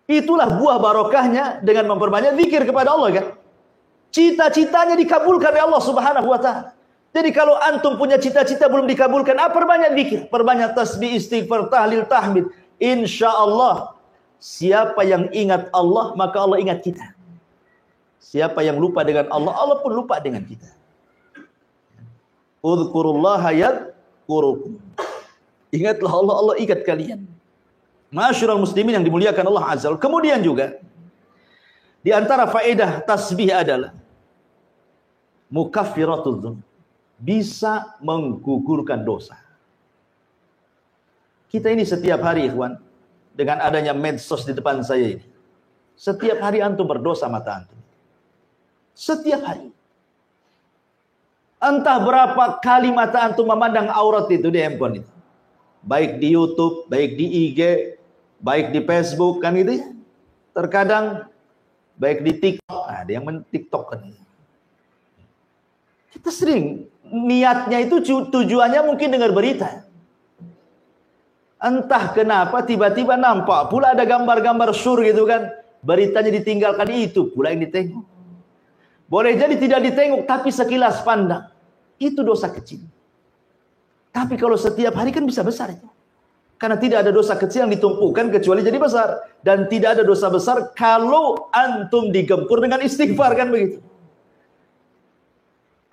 Itulah buah barokahnya dengan memperbanyak zikir kepada Allah kan. Cita-citanya dikabulkan oleh Allah Subhanahu wa taala. Jadi kalau antum punya cita-cita belum dikabulkan, perbanyak zikir, perbanyak tasbih, istighfar, tahlil, tahmid. Insyaallah, siapa yang ingat Allah, maka Allah ingat kita. Siapa yang lupa dengan Allah, Allah pun lupa dengan kita. Udhkurullaha yadhkurukum. Ingatlah Allah, Allah ingat kalian. Ma'asyiral muslimin yang dimuliakan Allah Azza wa Jalla. Kemudian juga di antara faedah tasbih adalah mukaffiratul dzunub, bisa menggugurkan dosa. Kita ini setiap hari, ikhwan, dengan adanya medsos di depan saya ini, setiap hari antum berdosa mata antum. Setiap hari. Entah berapa kali mata antum memandang aurat itu di handphone itu. Baik di YouTube, baik di IG, baik di Facebook, kan gitu ya. Terkadang baik di TikTok, ada yang men-TikTok kan. Kita sering niatnya itu tujuannya mungkin dengar berita. Entah kenapa tiba-tiba nampak pula ada gambar-gambar sur gitu kan. Beritanya ditinggalkan, itu pula yang ditengok. Boleh jadi tidak ditengok tapi sekilas pandang. Itu dosa kecil. Tapi kalau setiap hari kan bisa besar itu. Karena tidak ada dosa kecil yang ditumpukan kecuali jadi besar. Dan tidak ada dosa besar kalau antum digempur dengan istighfar, kan begitu.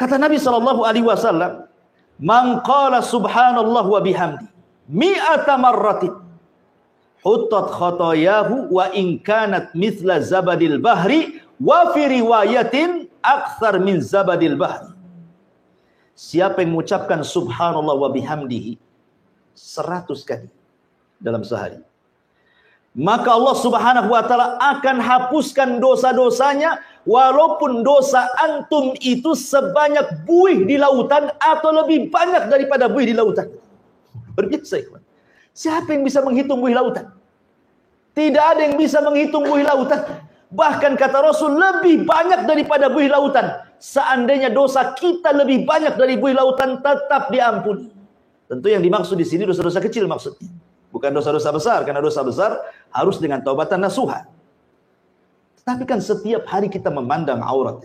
Kata Nabi SAW, man qala subhanallah wa bihamdi mi'ata marratin hutat khotoyahu wa in kanat mithla zabadil bahri wa fi riwayatin akthar min zabadil bahri. Siapa yang mengucapkan subhanallah wa bihamdihi 100 kali dalam sehari, maka Allah Subhanahu wa taala akan hapuskan dosa-dosanya, walaupun dosa antum itu sebanyak buih di lautan atau lebih banyak daripada buih di lautan. Berbiasa, ikhwan. Siapa yang bisa menghitung buih lautan? Tidak ada yang bisa menghitung buih lautan. Bahkan kata Rasul, lebih banyak daripada buih lautan. Seandainya dosa kita lebih banyak dari buih lautan, tetap diampuni. Tentu yang dimaksud di sini dosa-dosa kecil maksudnya. Bukan dosa-dosa besar, karena dosa besar harus dengan taubatan nasuha. Tapi kan setiap hari kita memandang aurat.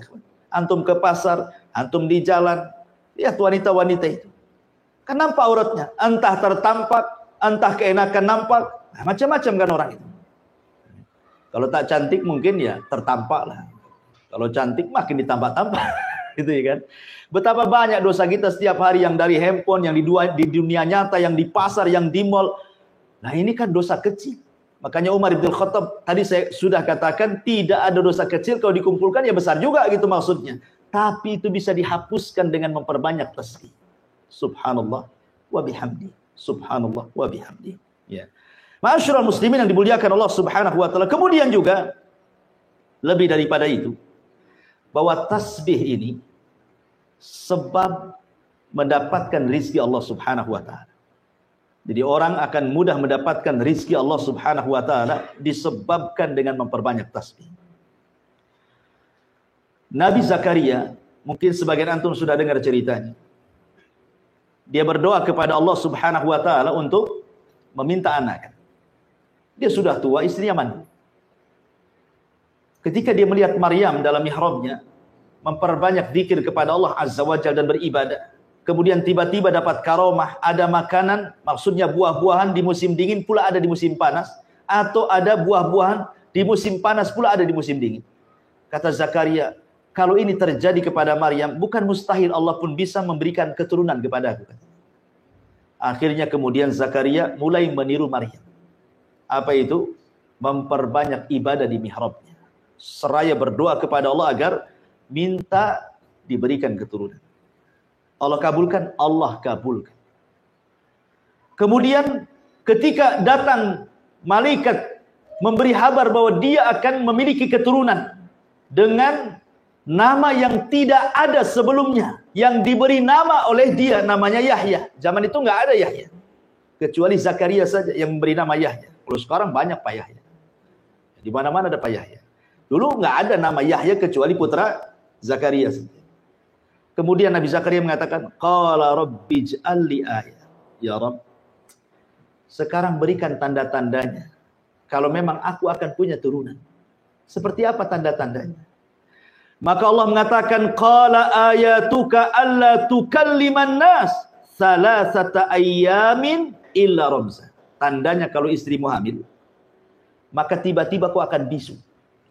Antum ke pasar, antum di jalan, lihat wanita-wanita itu. Kan nampak auratnya. Entah tertampak, entah keenakan nampak. Nah, macam-macam kan orang itu. Kalau tak cantik mungkin ya tertampak lah. Kalau cantik makin ditambah-tambah. Gitu ya kan. Betapa banyak dosa kita setiap hari, yang dari handphone, yang di dunia nyata, yang di pasar, yang di mall. Nah ini kan dosa kecil. Makanya Umar bin Khattab tadi saya sudah katakan tidak ada dosa kecil kalau dikumpulkan ya besar juga gitu maksudnya. Tapi itu bisa dihapuskan dengan memperbanyak tasbih. Subhanallah wa bihamdi. Subhanallah wa bihamdi. Ya. Ma'asyiral muslimin yang dimuliakan Allah Subhanahu wa taala. Kemudian juga lebih daripada itu, bahwa tasbih ini sebab mendapatkan rizki Allah Subhanahu wa taala. Jadi orang akan mudah mendapatkan rizki Allah Subhanahu wa taala disebabkan dengan memperbanyak tasbih. Nabi Zakaria, mungkin sebagian antum sudah dengar ceritanya. Dia berdoa kepada Allah Subhanahu wa taala untuk meminta anak. Dia sudah tua, istrinya mandul. Ketika dia melihat Maryam dalam mihrabnya memperbanyak zikir kepada Allah Azza wa Jalla dan beribadah, kemudian tiba-tiba dapat karomah, ada makanan, maksudnya buah-buahan di musim dingin pula ada di musim panas, atau ada buah-buahan di musim panas pula ada di musim dingin. Kata Zakaria, kalau ini terjadi kepada Maryam, bukan mustahil Allah pun bisa memberikan keturunan kepada aku. Akhirnya kemudian Zakaria mulai meniru Maryam. Apa itu? Memperbanyak ibadah di mihrabnya. Seraya berdoa kepada Allah agar minta diberikan keturunan. Allah kabulkan, Allah kabulkan. Kemudian ketika datang malaikat memberi kabar bahwa dia akan memiliki keturunan dengan nama yang tidak ada sebelumnya, yang diberi nama oleh dia, namanya Yahya. Zaman itu nggak ada Yahya, kecuali Zakaria saja yang memberi nama Yahya. Kalau sekarang banyak Pak Yahya, di mana-mana ada Pak Yahya. Dulu nggak ada nama Yahya kecuali putra Zakaria. Kemudian Nabi Zakaria mengatakan, qala rabbi ij'al li ayah. Ya Rabb, sekarang berikan tanda-tandanya. Kalau memang aku akan punya turunan. Seperti apa tanda-tandanya? Maka Allah mengatakan, qala ayatuka alla tukalliman nas salasata ayyamin illa ramza. Tandanya kalau istrimu hamil, maka tiba-tiba kau akan bisu.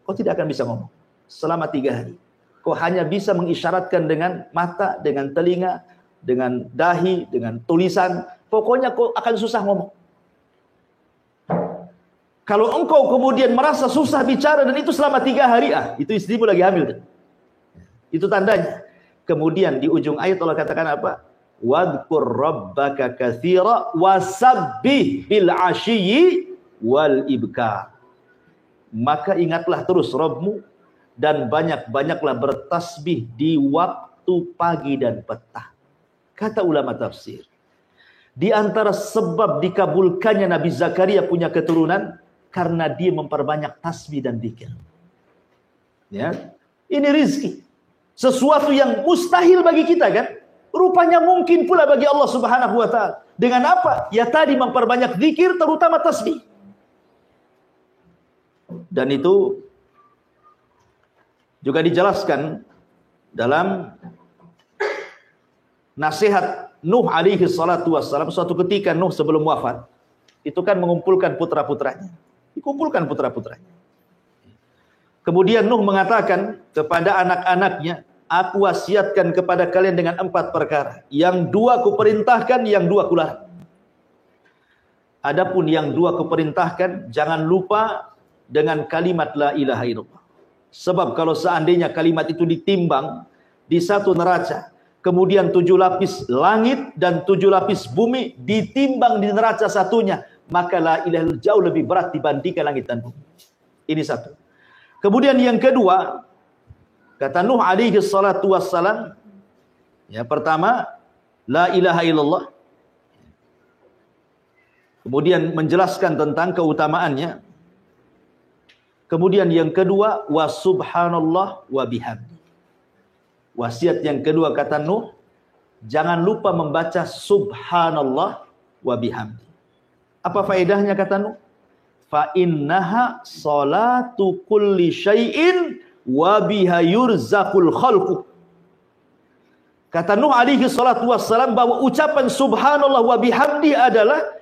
Kau tidak akan bisa ngomong selama 3 hari. Kau hanya bisa mengisyaratkan dengan mata, dengan telinga, dengan dahi, dengan tulisan. Pokoknya kau akan susah ngomong. Kalau engkau kemudian merasa susah bicara dan itu selama 3 hari, itu istrimu lagi hamil. Itu tandanya. Kemudian di ujung ayat Allah katakan apa? Wadhkur rabbaka katsira wasabbih bil ashiyyi wal ibkar. Maka ingatlah terus Rabbmu dan banyak-banyaklah bertasbih di waktu pagi dan petang. Kata ulama tafsir, di antara sebab dikabulkannya Nabi Zakaria punya keturunan karena dia memperbanyak tasbih dan zikir. Ya, ini rizki. Sesuatu yang mustahil bagi kita kan? Rupanya mungkin pula bagi Allah Subhanahu wa taala. Dengan apa? Ya tadi memperbanyak zikir terutama tasbih. Dan itu juga dijelaskan dalam nasihat Nuh alaihi salatu wassalam. Suatu ketika Nuh sebelum wafat, itu kan mengumpulkan putra-putranya. Dikumpulkan putra-putranya. Kemudian Nuh mengatakan kepada anak-anaknya, aku wasiatkan kepada kalian dengan 4 perkara. Yang 2 kuperintahkan, yang 2 kularang. Adapun yang 2 kuperintahkan, jangan lupa dengan kalimat la ilaha illallah. Sebab kalau seandainya kalimat itu ditimbang di satu neraca, kemudian 7 lapis langit dan 7 lapis bumi ditimbang di neraca satunya, maka la ilaha illallah jauh lebih berat dibandingkan langit dan bumi. Ini satu. Kemudian yang kedua, kata Nuh alaihi salatu wassalam, ya pertama la ilaha illallah. Kemudian menjelaskan tentang keutamaannya. Kemudian yang kedua, wa subhanallah wa bihamdi. Wasiat yang kedua kata Nuh, jangan lupa membaca subhanallah wa bihamdi. Apa faedahnya kata Nuh? Fa innaha salatu kulli syai'in wa biha yurzaqul khalqu. Kata Nuh alaihi salatu wassalam bahwa ucapan subhanallah wa bihamdi adalah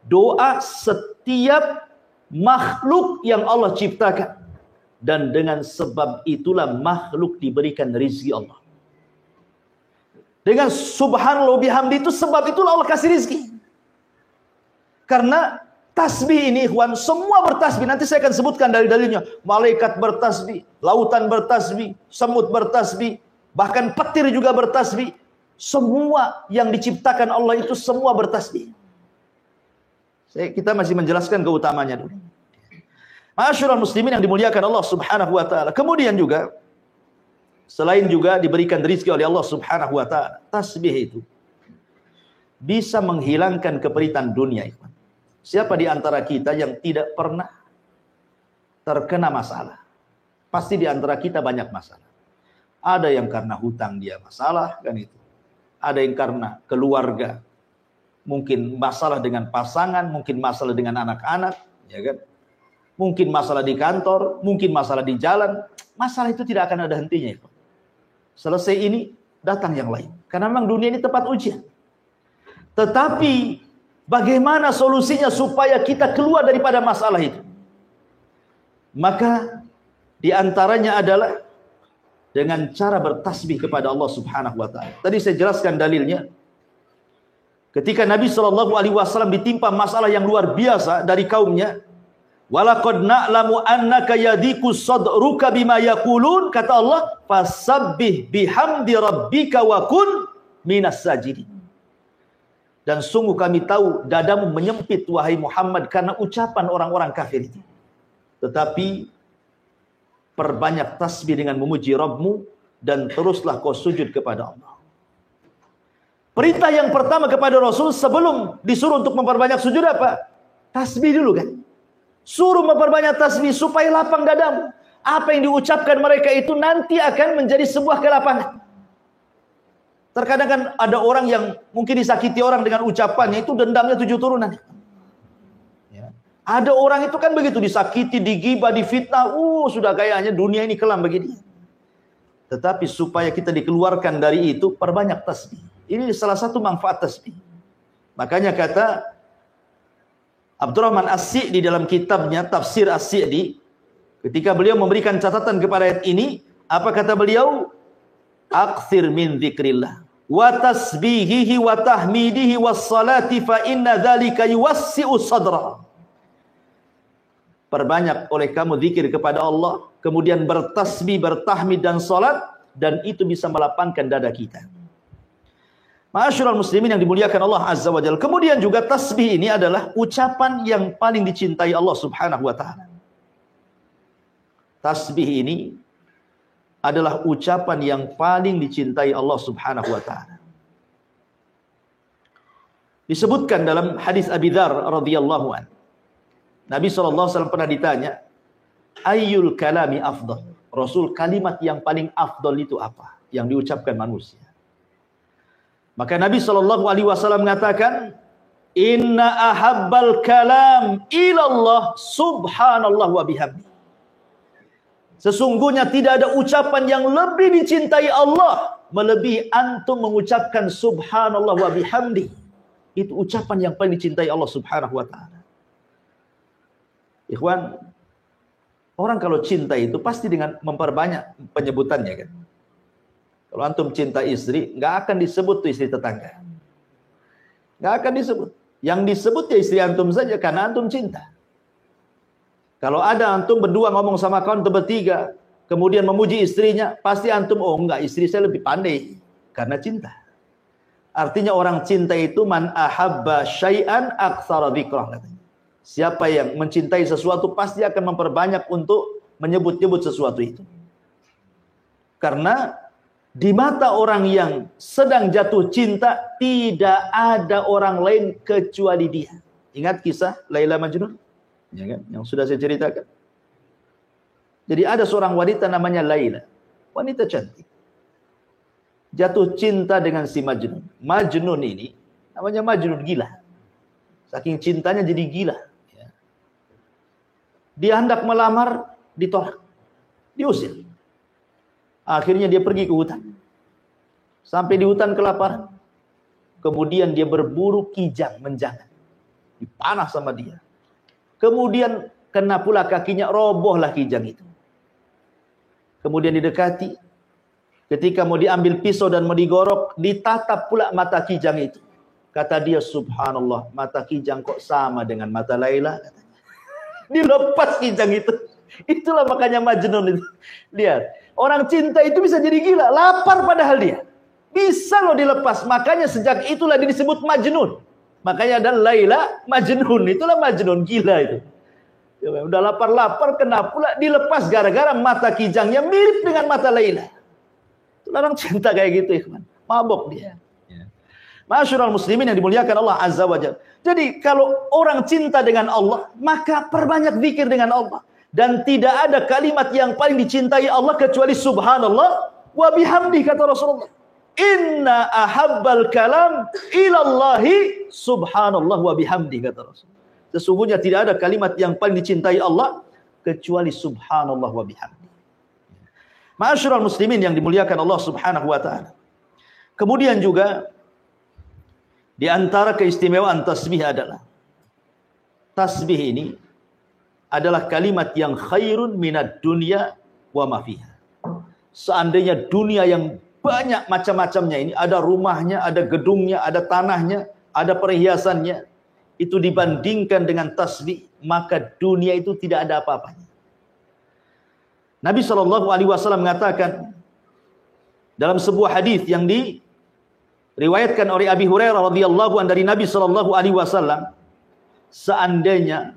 doa setiap makhluk yang Allah ciptakan, dan dengan sebab itulah makhluk diberikan rizki Allah. Dengan subhanallah bihamdi itu sebab itulah Allah kasih rizki. Karena Tasbih ini ikhwan, semua bertasbih. Nanti saya akan sebutkan dalil-dalilnya. Malaikat bertasbih, lautan bertasbih, semut bertasbih, bahkan petir juga bertasbih. Semua yang diciptakan Allah itu semua bertasbih. Kita masih menjelaskan keutamanya dulu. Ma'asyiral muslimin yang dimuliakan Allah Subhanahu wa taala. Kemudian juga selain juga diberikan rezeki oleh Allah Subhanahu wa taala, tasbih itu bisa menghilangkan keperitan dunia, ikhwan. Siapa di antara kita yang tidak pernah terkena masalah? Pasti di antara kita banyak masalah. Ada yang karena hutang dia masalah, kan itu. Ada yang karena keluarga. Mungkin masalah dengan pasangan, mungkin masalah dengan anak-anak, ya kan? Mungkin masalah di kantor, mungkin masalah di jalan. Masalah itu tidak akan ada hentinya. Selesai ini, datang yang lain. Karena memang dunia ini tempat ujian. Tetapi bagaimana solusinya supaya kita keluar daripada masalah itu? Maka di antaranya adalah dengan cara bertasbih kepada Allah Subhanahu wa taala. Tadi saya jelaskan dalilnya. Ketika Nabi SAW ditimpa masalah yang luar biasa dari kaumnya, walaqad na'lamu annaka yadiku sadruka bima yaqulun, kata Allah, fasabbih bihamdi rabbika wa kun minas sajidin. Dan sungguh kami tahu dadamu menyempit wahai Muhammad karena ucapan orang-orang kafir itu. Tetapi perbanyak tasbih dengan memuji Rabbmu dan teruslah kau sujud kepada Allah. Perintah yang pertama kepada Rasul sebelum disuruh untuk memperbanyak sujud apa? Tasbih dulu kan. Suruh memperbanyak tasbih supaya lapang dadamu. Apa yang diucapkan mereka itu nanti akan menjadi sebuah kelapangan. Terkadang kan ada orang yang mungkin disakiti orang dengan ucapannya, itu dendamnya 7 turunan. Ya. Ada orang itu kan begitu, disakiti, digibah, difitnah, sudah kayaknya dunia ini kelam bagi dia. Tetapi supaya kita dikeluarkan dari itu, perbanyak tasbih. Ini salah satu manfaat tasbih. Makanya kata Abdurrahman As-Sa'di dalam kitabnya Tafsir As-Sa'di, ketika beliau memberikan catatan kepada ayat ini, apa kata beliau? Aktsir min dzikrillah wa tasbihihi wa tahmidihi was salati fa inna dzalika yuwassi'u sadra. Perbanyak oleh kamu zikir kepada Allah, kemudian bertasbih, bertahmid dan salat, dan itu bisa melapangkan dada kita. Ma'asyiral muslimin yang dimuliakan Allah Azza wa Jalla. Kemudian juga tasbih ini adalah ucapan yang paling dicintai Allah Subhanahu wa taala. Tasbih ini adalah ucapan yang paling dicintai Allah Subhanahu wa taala. Disebutkan dalam hadis Abi Dzar radhiyallahu anhu. Nabi SAW pernah ditanya, ayyul kalami afdal? Rasul, kalimat yang paling afdal itu apa? Yang diucapkan manusia. Maka Nabi SAW mengatakan, inna ahabbal kalam ilallah subhanallah wa bihamdi. Sesungguhnya tidak ada ucapan yang lebih dicintai Allah melebihi antum mengucapkan subhanallah wa bihamdi. Itu ucapan yang paling dicintai Allah Subhanahu wa taala. Ikhwan, orang kalau cinta itu pasti dengan memperbanyak penyebutannya kan. Kalau antum cinta istri, nggak akan disebut tuh istri tetangga. Nggak akan disebut. Yang disebut ya istri antum saja karena antum cinta. Kalau ada antum berdua ngomong sama kawan bertiga, kemudian memuji istrinya, pasti antum, oh enggak, istri saya lebih pandai karena cinta. Artinya orang cinta itu man ahabba syai'an aktsara dzikrah. Siapa yang mencintai sesuatu pasti akan memperbanyak untuk menyebut-nyebut sesuatu itu. Karena di mata orang yang sedang jatuh cinta tidak ada orang lain kecuali dia. Ingat kisah Laila Majnun? Ya kan? Yang sudah saya ceritakan. Jadi ada seorang wanita namanya Laila. Wanita cantik. Jatuh cinta dengan si Majnun. Majnun ini namanya Majnun, gila. Saking cintanya jadi gila. Ya. Dia hendak melamar, ditolak. Diusir. Akhirnya dia pergi ke hutan. Sampai di hutan kelaparan. Kemudian dia berburu kijang, menjangan. Dipanah sama dia. Kemudian kena pula kakinya, robohlah kijang itu. Kemudian didekati. Ketika mau diambil pisau dan mau digorok, ditatap pula mata kijang itu. Kata dia, subhanallah, mata kijang kok sama dengan mata Laila? Dilepas kijang itu. Itulah makanya Majnun itu. Lihat, orang cinta itu bisa jadi gila, lapar padahal dia. Bisa loh dilepas. Makanya sejak itulah dia disebut Majnun. Makanya ada Laila Majnun. Itulah Majnun, gila itu. Ya, udah lapar-lapar, kena pula dilepas gara-gara mata kijangnya mirip dengan mata Laila. Itulah orang cinta kayak gitu, ikhwan. Mabok dia. Ma'asyiral muslimin yang dimuliakan Allah Azza wa Jalla. Jadi kalau orang cinta dengan Allah, maka perbanyak zikir dengan Allah. Dan tidak ada kalimat yang paling dicintai Allah kecuali subhanallah wa bihamdi, kata Rasulullah. Inna ahabbal kalam ilallahi subhanallah wa bihamdi, kata Rasulullah. Sesungguhnya tidak ada kalimat yang paling dicintai Allah kecuali subhanallah wa bihamdi. Ma'asyiral muslimin yang dimuliakan Allah Subhanahu wa taala. Kemudian juga di antara keistimewaan tasbih adalah tasbih ini adalah kalimat yang khairun minad dunya wa ma fiha. Seandainya dunia yang banyak macam-macamnya ini, ada rumahnya, ada gedungnya, ada tanahnya, ada perhiasannya, itu dibandingkan dengan tasbih, maka dunia itu tidak ada apa-apanya. Nabi SAW mengatakan dalam sebuah hadis yang diriwayatkan oleh Abi Hurairah radhiyallahu anhu dari Nabi SAW, seandainya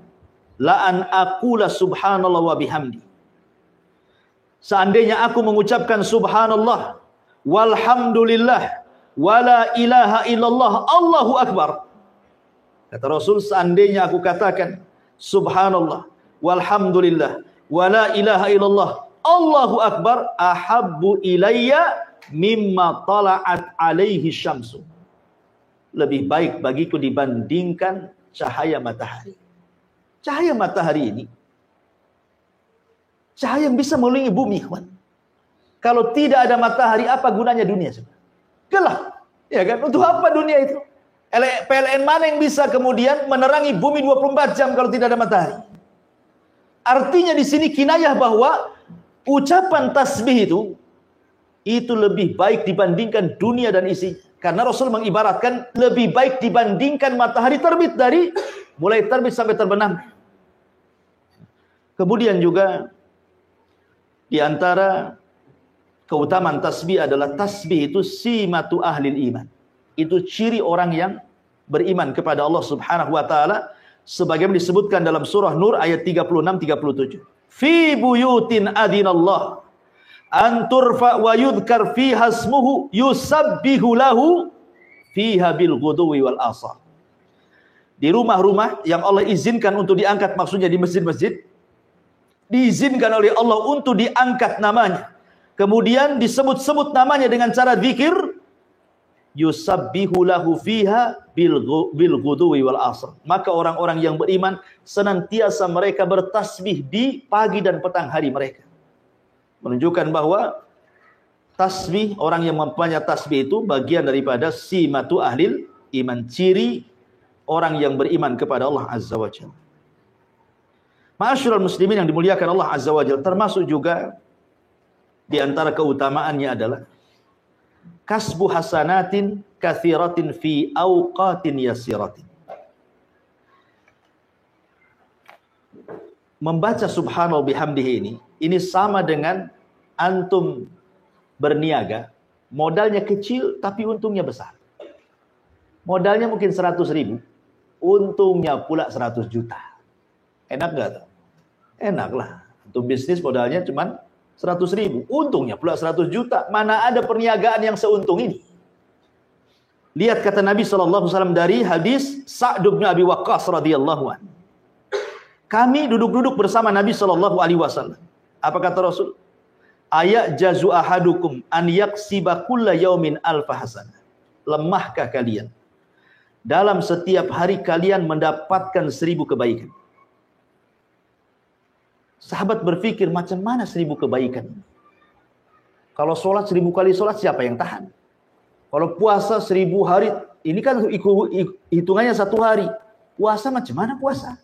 la an aqula subhanallah wa bihamdi, seandainya aku mengucapkan subhanallah walhamdulillah wala ilaha illallah Allahu akbar, kata Rasul, seandainya aku katakan subhanallah walhamdulillah wala ilaha illallah Allahu akbar, ahabbu ilayya mimma tala'at alaihi syamsu, lebih baik bagiku dibandingkan cahaya matahari. Cahaya matahari ini cahaya yang bisa mengelilingi bumi, kawan. Kalau tidak ada matahari, apa gunanya dunia? Gelap, ya kan? Untuk apa dunia itu? PLN mana yang bisa kemudian menerangi bumi 24 jam kalau tidak ada matahari? Artinya di sini kinayah bahwa ucapan tasbih itu lebih baik dibandingkan dunia dan isinya. Karena Rasul mengibaratkan lebih baik dibandingkan matahari terbit dari mulai terbit sampai terbenam. Kemudian juga di antara keutamaan tasbih adalah tasbih itu simatu ahlil iman. Itu ciri orang yang beriman kepada Allah Subhanahu wa taala, sebagaimana disebutkan dalam surah Nur ayat 36-37. Fi buyutin adinallah an turfa wa yudhkar fiha ismuhu yusabbihu lahu fiha bil ghudwi wal asar. Di rumah-rumah yang Allah izinkan untuk diangkat, maksudnya di masjid-masjid, diizinkan oleh Allah untuk diangkat namanya, kemudian disebut-sebut namanya dengan cara zikir, yusabbihu lahu fiha bil ghudwi wal asr. Maka orang-orang yang beriman senantiasa mereka bertasbih di pagi dan petang hari mereka. Menunjukkan bahwa tasbih, orang yang mempunyai tasbih itu bagian daripada simatu ahlil iman, ciri orang yang beriman kepada Allah Azza wa Jalla. Ma'asyiral muslimin yang dimuliakan Allah Azza wa Jalla, termasuk juga di antara keutamaannya adalah kasbu hasanatin katsiratin fi awqatin yasiratin. Membaca subhanallah bihamdihi ini sama dengan antum berniaga, modalnya kecil tapi untungnya besar. Modalnya mungkin 100.000, untungnya pula 100 juta. Enak gak? Enak lah. Untuk bisnis modalnya cuma 100.000, untungnya pula 100 juta. Mana ada perniagaan yang seuntung ini? Lihat kata Nabi SAW dari hadis Sa'd bin Abi Waqqas radhiyallahu anhu. Kami duduk-duduk bersama Nabi SAW. Apa kata Rasul? Ayat jazu ahadukum an yaksiba kulla yaumin alfa hasanah. Lemahkah kalian dalam setiap hari kalian mendapatkan 1000 kebaikan? Sahabat berpikir, macam mana 1000 kebaikan? Kalau sholat 1000 kali sholat, siapa yang tahan? Kalau puasa 1000 hari, ini kan hitungannya 1 hari. Puasa macam mana puasa?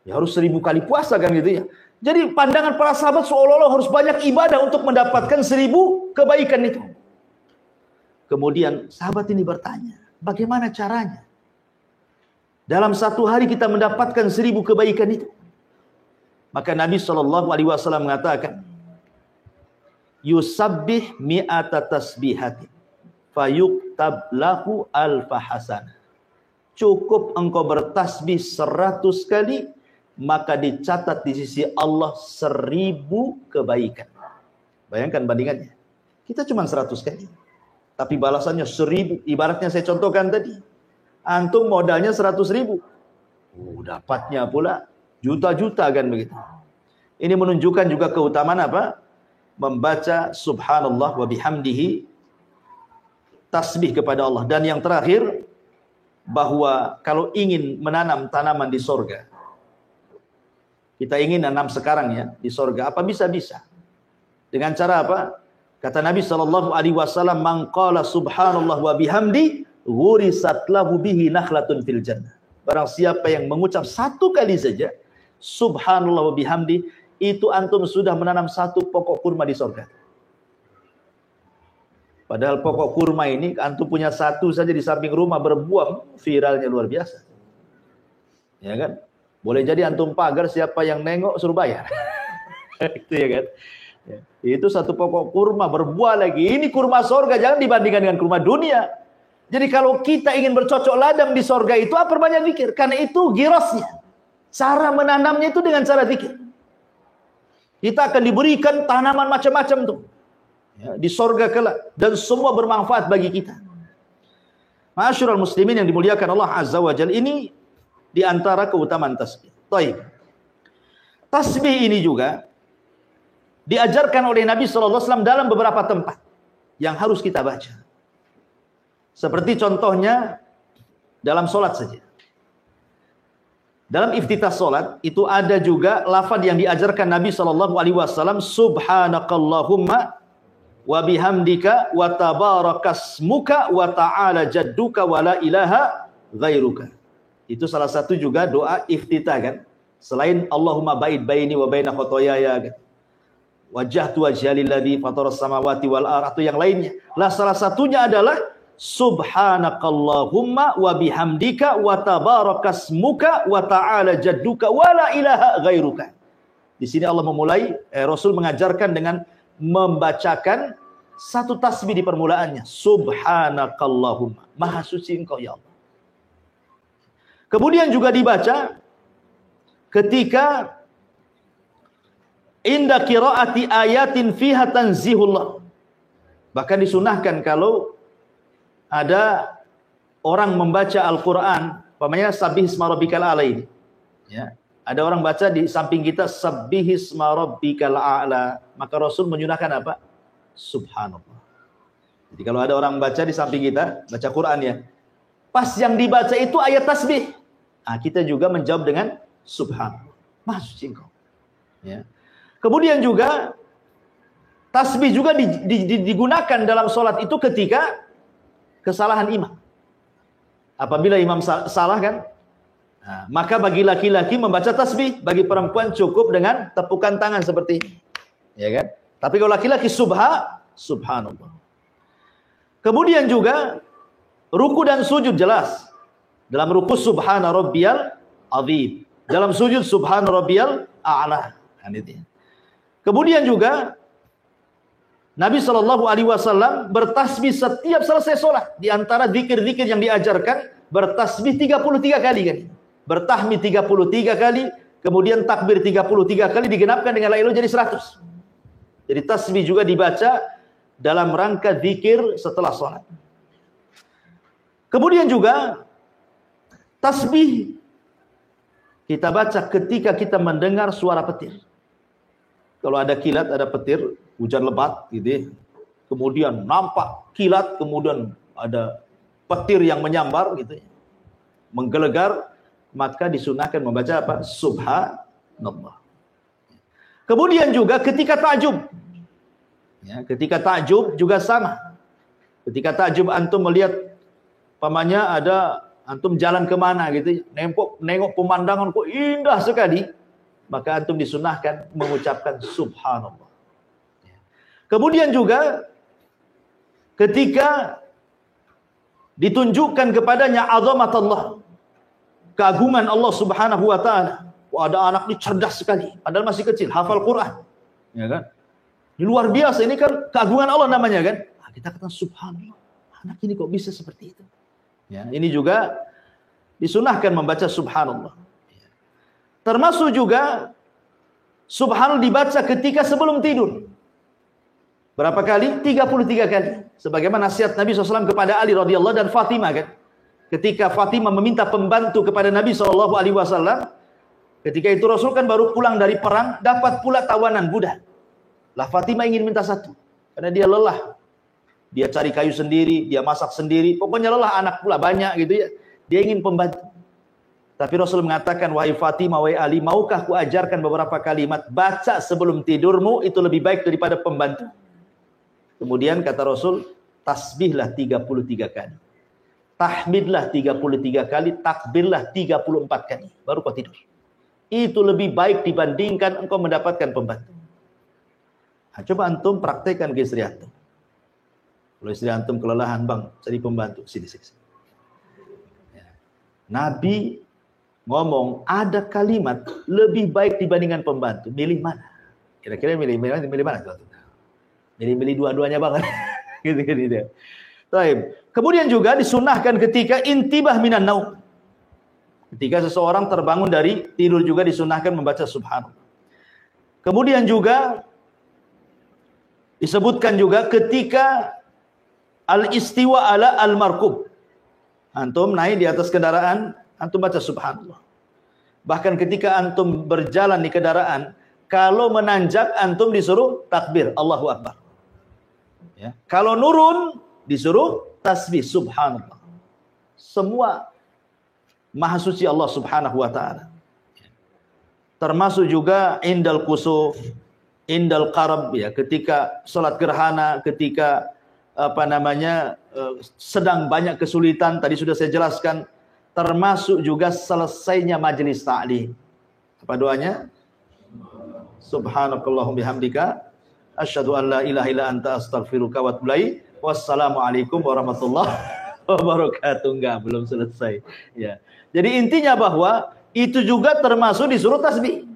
Ya harus 1000 kali puasa kan gitu ya. Jadi pandangan para sahabat seolah-olah harus banyak ibadah untuk mendapatkan 1000 kebaikan itu. Kemudian sahabat ini bertanya, Bagaimana caranya? Dalam satu hari kita mendapatkan 1000 kebaikan itu. Maka Nabi SAW mengatakan, yusabbih mi'ata tasbihatin fayuktab lahu alfa hasanah. Cukup engkau bertasbih 100 kali, maka dicatat di sisi Allah 1000 kebaikan. Bayangkan bandingannya. Kita cuma 100 kali, tapi balasannya 1000. Ibaratnya saya contohkan tadi, antum modalnya 100.000, dapatnya pula juta-juta kan begitu. Ini menunjukkan juga keutamaan apa? Membaca subhanallah wa bihamdihi, tasbih kepada Allah. Dan yang terakhir, bahwa kalau ingin menanam tanaman di sorga, kita ingin nanam sekarang ya di sorga, apa bisa-bisa. Dengan cara apa? Kata Nabi SAW, man qala subhanallah wa bihamdi ghurisat lahu bihi nakhlatun fil jannah. Barang siapa yang mengucap 1 kali saja subhanallah wa bihamdi, itu antum sudah menanam 1 pokok kurma di sorga. Padahal pokok kurma ini antum punya 1 saja di samping rumah berbuah, viralnya luar biasa. Ya kan? Boleh jadi antum pagar, siapa yang nengok suruh bayar. Itu ya kan? Ya. Itu 1 pokok kurma berbuah lagi. Ini kurma sorga, jangan dibandingkan dengan kurma dunia. Jadi kalau kita ingin bercocok ladang di sorga itu, perbanyak zikir. Karena itu girasnya. Cara menanamnya itu dengan cara zikir. Kita akan diberikan tanaman macam-macam tuh. Ya, di sorga kelak, dan semua bermanfaat bagi kita. Ma'asyiral muslimin yang dimuliakan Allah Azza wa Jalla, ini di antara keutamaan tasbih. Baik. Tasbih ini juga diajarkan oleh Nabi SAW dalam beberapa tempat yang harus kita baca. Seperti contohnya dalam solat saja. Dalam iftitah solat itu ada juga lafaz yang diajarkan Nabi SAW, subhanakallahumma wa bihamdika wa tabarakasmuka wa ta'ala jadduka wa la ilaha ghairuka. Itu salah satu juga doa iftitah kan. Selain Allahumma ba'id baini wa baina khotoyaya kan. Wajjahtu wajhali alladzi fataras samawati wal ardh, atau yang lainnya. Lah salah satunya adalah subhanakallahumma wa bihamdika wa tabarakasmuka wa ta'ala jadduka wa la ilaha ghairuka. Di sini Allah memulai, Rasul mengajarkan dengan membacakan 1 tasbih di permulaannya. Subhanakallahumma, maha suci engkau ya Allah. Kemudian juga dibaca ketika inda qiraati ayatin fiha tanzihullah. Bahkan disunahkan kalau ada orang membaca Al-Quran, umpamanya sabbihisma rabbikal a'la ini. Ya. Ada orang baca di samping kita sabbihisma rabbikal a'la, maka Rasul menyunahkan apa? Subhanallah. Jadi kalau ada orang baca di samping kita, baca Quran ya, pas yang dibaca itu ayat tasbih, nah, kita juga menjawab dengan subhanallah, maha suci engkau. Ya. Kemudian juga tasbih juga digunakan dalam sholat itu ketika kesalahan imam. Apabila imam salah kan, nah, maka bagi laki-laki membaca tasbih, bagi perempuan cukup dengan tepukan tangan seperti ini. Ya kan? Tapi kalau laki-laki subhanallah. Kemudian juga ruku dan sujud jelas. Dalam ruku subhana rabbiyal azim, dalam sujud subhana rabbiyal a'la. Kemudian juga Nabi SAW bertasbih setiap selesai sholat. Di antara zikir-zikir yang diajarkan, bertasbih 33 kali kan. Bertahmid 33 kali, kemudian takbir 33 kali, digenapkan dengan la ilaha jadi 100. Jadi tasbih juga dibaca dalam rangka zikir setelah sholat. Kemudian juga tasbih kita baca ketika kita mendengar suara petir. Kalau ada kilat, ada petir, hujan lebat gitu ya. Kemudian nampak kilat, kemudian ada petir yang menyambar gitu ya, menggelegar, maka disunahkan membaca apa? Subhanallah. Kemudian juga ketika takjub, ya, ketika takjub juga sama. Ketika takjub antum melihat, pamannya ada antum jalan kemana gitu, nengok pemandangan kok indah sekali, maka antum disunahkan mengucapkan subhanallah. Kemudian juga ketika ditunjukkan kepadanya azamat Allah, keagungan Allah Subhanahu wa taala. Wah, ada anak ini cerdas sekali, padahal masih kecil, hafal Quran. Ya kan? Ini luar biasa, ini kan keagungan Allah namanya kan. Nah, kita katakan subhanallah, anak ini kok bisa seperti itu. Ya, ini juga disunahkan membaca subhanallah. Termasuk juga subhanallah dibaca ketika sebelum tidur. Berapa kali? 33 kali. Sebagaimana nasihat Nabi SAW kepada Ali radhiyallahu dan Fatimah kan. Ketika Fatimah meminta pembantu kepada Nabi SAW, ketika itu Rasul kan baru pulang dari perang, dapat pula tawanan budak. Lah Fatimah ingin minta satu, karena dia lelah. Dia cari kayu sendiri, dia masak sendiri, pokoknya lelah, anak pula banyak gitu ya. Dia ingin pembantu. Tapi Rasul mengatakan, wahai Fatimah, wahai Ali, maukah ku ajarkan beberapa kalimat, baca sebelum tidurmu, itu lebih baik daripada pembantu. Kemudian kata Rasul, tasbihlah 33 kali. Tahmidlah 33 kali, takbirlah 34 kali. Baru kau tidur. Itu lebih baik dibandingkan engkau mendapatkan pembantu. Nah, coba antum praktekkan ke istri antum. Kalau istri antum kelelahan, bang, cari pembantu. Sini. Ya. Nabi ngomong, ada kalimat lebih baik dibandingkan pembantu. Milih mana? Kira-kira milih mana? Milih dua-duanya banget. Gitu dia. Baik. Kemudian juga disunahkan ketika intibah minan naum. Ketika seseorang terbangun dari tidur juga disunahkan membaca subhanallah. Kemudian juga disebutkan juga ketika al-istiwa ala al-markub. Antum naik di atas kendaraan, antum baca subhanallah. Bahkan ketika antum berjalan di kendaraan, kalau menanjak antum disuruh takbir, Allahu Akbar. Ya. Kalau nurun disuruh tasbih subhanallah. Semua maha suci Allah Subhanahu wa taala. Termasuk juga indal kusuf, indal qarab ya, ketika salat gerhana, ketika sedang banyak kesulitan, tadi sudah saya jelaskan, termasuk juga selesainya majelis ta'lim. Apa doanya? Subhanakallahumma bihamdika asyhadu an la ilaha illa anta astaghfiruka wa atubu ilaik. Wassalamualaikum warahmatullahi wabarakatuh. Enggak, belum selesai. Ya. Jadi intinya bahwa itu juga termasuk disuruh tasbih.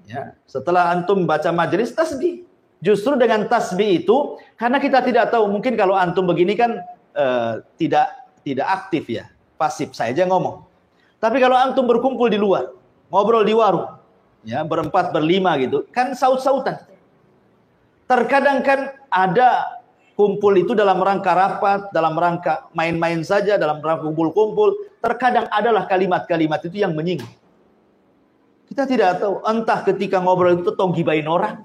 Ya, setelah antum baca majelis tasbih. Justru dengan tasbih itu, karena kita tidak tahu, mungkin kalau antum begini kan tidak aktif ya, pasif saja ngomong. Tapi kalau antum berkumpul di luar, ngobrol di warung, ya berempat berlima gitu, kan saut-sautan. Terkadang kan ada kumpul itu dalam rangka rapat, dalam rangka main-main saja, dalam rangka kumpul-kumpul. Terkadang adalah kalimat-kalimat itu yang menyinggung. Kita tidak tahu, entah ketika ngobrol itu tahu gibain orang,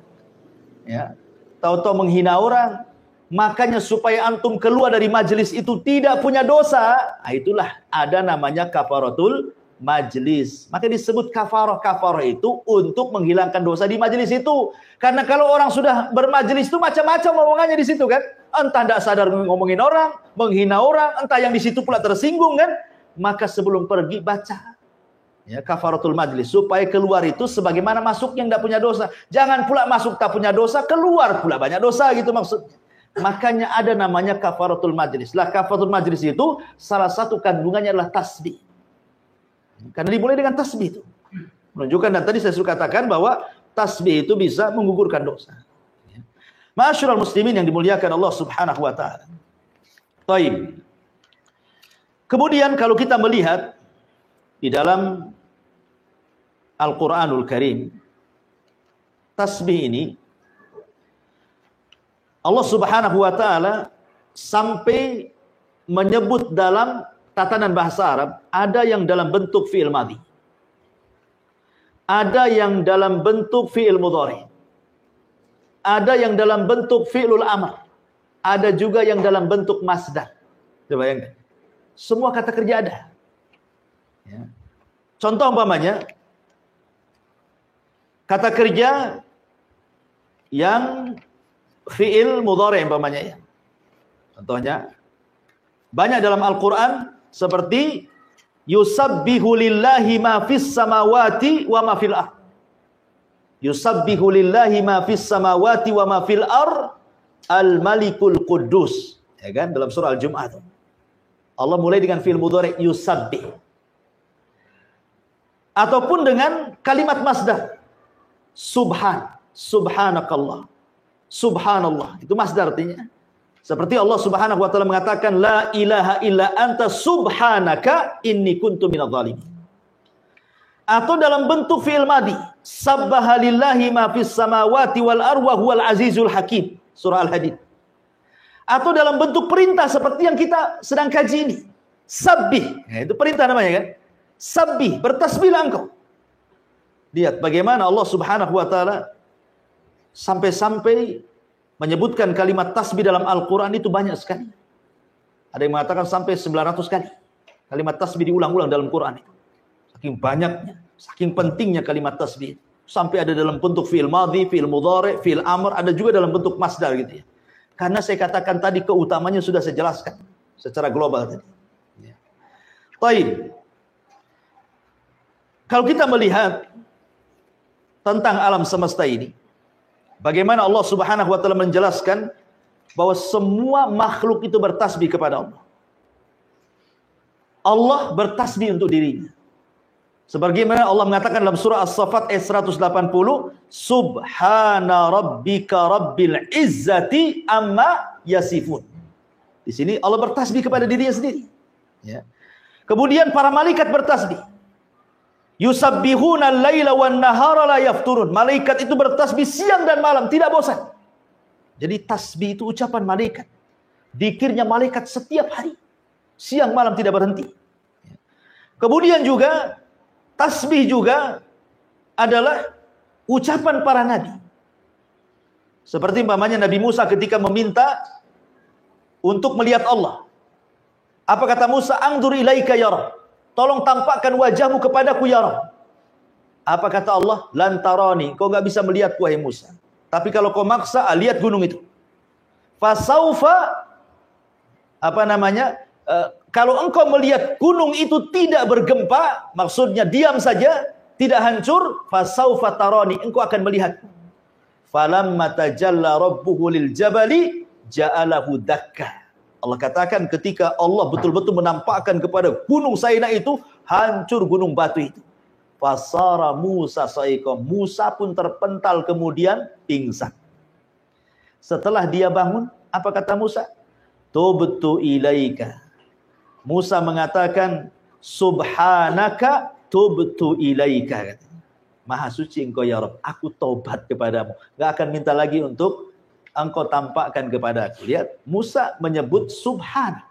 ya, tahu-tahu menghina orang. Makanya supaya antum keluar dari majelis itu tidak punya dosa, nah itulah ada namanya kafaratul majlis. Maka disebut kafarah itu untuk menghilangkan dosa di majelis itu. Karena kalau orang sudah bermajelis itu macam-macam omongannya di situ kan. Entah tidak sadar ngomongin orang, menghina orang, entah yang di situ pula tersinggung kan. Maka sebelum pergi baca ya kafaratul majlis supaya keluar itu sebagaimana masuk yang tidak punya dosa. Jangan pula masuk tak punya dosa, keluar pula banyak dosa gitu maksudnya. Makanya ada namanya kafaratul majlis. Lah kafaratul majlis itu salah satu kandungannya adalah tasbih. Karena dimulai dengan tasbih itu. Menunjukkan, dan tadi saya sudah katakan bahwa tasbih itu bisa menggugurkan dosa. Ma'asyiral muslimin yang dimuliakan Allah Subhanahu wa taala. Baik. Kemudian kalau kita melihat di dalam Al-Qur'anul Karim, tasbih ini Allah Subhanahu wa taala sampai menyebut dalam tatanan bahasa Arab, ada yang dalam bentuk fi'il madhi, ada yang dalam bentuk fi'il mudhari, ada yang dalam bentuk fi'lul amr, ada juga yang dalam bentuk masdar. Coba bayangkan. Semua kata kerja ada. Ya. Contoh umpamanya, kata kerja yang fi'il mudhari umpamanya ya. Contohnya banyak dalam Al-Qur'an seperti yusabbihu lillahi ma fis samawati wa ma fil ardh. Yusabbihu lillahi ma fis samawati wa ma fil ardh al-malikul quddus. Ya kan dalam surah Al-Jumu'ah. Allah mulai dengan fi'il mudhari' yusabbih. Ataupun dengan kalimat masdar. Subhanakallah. Subhanallah. Itu masdar artinya. Seperti Allah Subhanahu wa taala mengatakan la ilaha illa anta subhanaka inni kuntu minadh dhalimin. Atau dalam bentuk fi'il madhi, sabbaha lillahi ma fis samawati wal ardi wa huwal azizul hakim, surah Al-Hadid. Atau dalam bentuk perintah seperti yang kita sedang kaji ini, sabbih, itu perintah namanya kan, sabbih, bertasbihlah engkau. Lihat bagaimana Allah Subhanahu wa taala sampai-sampai menyebutkan kalimat tasbih dalam Al-Quran itu banyak sekali. Ada yang mengatakan sampai 900 kali kalimat tasbih diulang-ulang dalam Quran itu. Saking banyaknya, saking pentingnya kalimat tasbih. Sampai ada dalam bentuk fi'il madhi, fi'il mudhari', fi'il amr, ada juga dalam bentuk masdar gitu ya. Karena saya katakan tadi keutamanya sudah saya jelaskan secara global tadi. Baik. Kalau kita melihat tentang alam semesta ini, bagaimana Allah Subhanahu wa taala menjelaskan bahwa semua makhluk itu bertasbih kepada Allah. Allah bertasbih untuk dirinya. Sebagaimana Allah mengatakan dalam surah As-Saffat ayat 180, Subhana rabbika rabbil izzati amma yasifun. Di sini Allah bertasbih kepada dirinya sendiri. Ya. Kemudian para malaikat bertasbih. Yusabbihuna al-laila wan nahara la yafturun. Malaikat itu bertasbih siang dan malam, tidak bosan. Jadi tasbih itu ucapan malaikat. Dzikirnya malaikat setiap hari. Siang malam tidak berhenti. Kemudian juga tasbih juga adalah ucapan para nabi. Seperti umpamanya Nabi Musa ketika meminta untuk melihat Allah. Apa kata Musa? Angdur ilaika ya Rabb. Tolong tampakkan wajahmu kepadaku ya Rabb. Apa kata Allah? Lantarani. Kau enggak bisa melihatku wahai Musa. Tapi kalau kau maksa, lihat gunung itu. Fasaufa kalau engkau melihat gunung itu tidak bergempa, maksudnya diam saja, tidak hancur, fasaufa tarani, engkau akan melihat. Falamma tajalla rabbuhu lil jabali ja'alahu dakka. Allah katakan ketika Allah betul-betul menampakkan kepada gunung Saina itu, hancur gunung batu itu. Fasara Musa sa'iqam. Musa pun terpental kemudian pingsan. Setelah dia bangun, apa kata Musa? Tubtu ilaika. Musa mengatakan, Subhanaka tubtu ilaika. Maha suci engkau ya Rabb, aku taubat kepadamu. Gak akan minta lagi untuk engkau tampakkan kepada aku. Lihat, Musa menyebut Subhanak.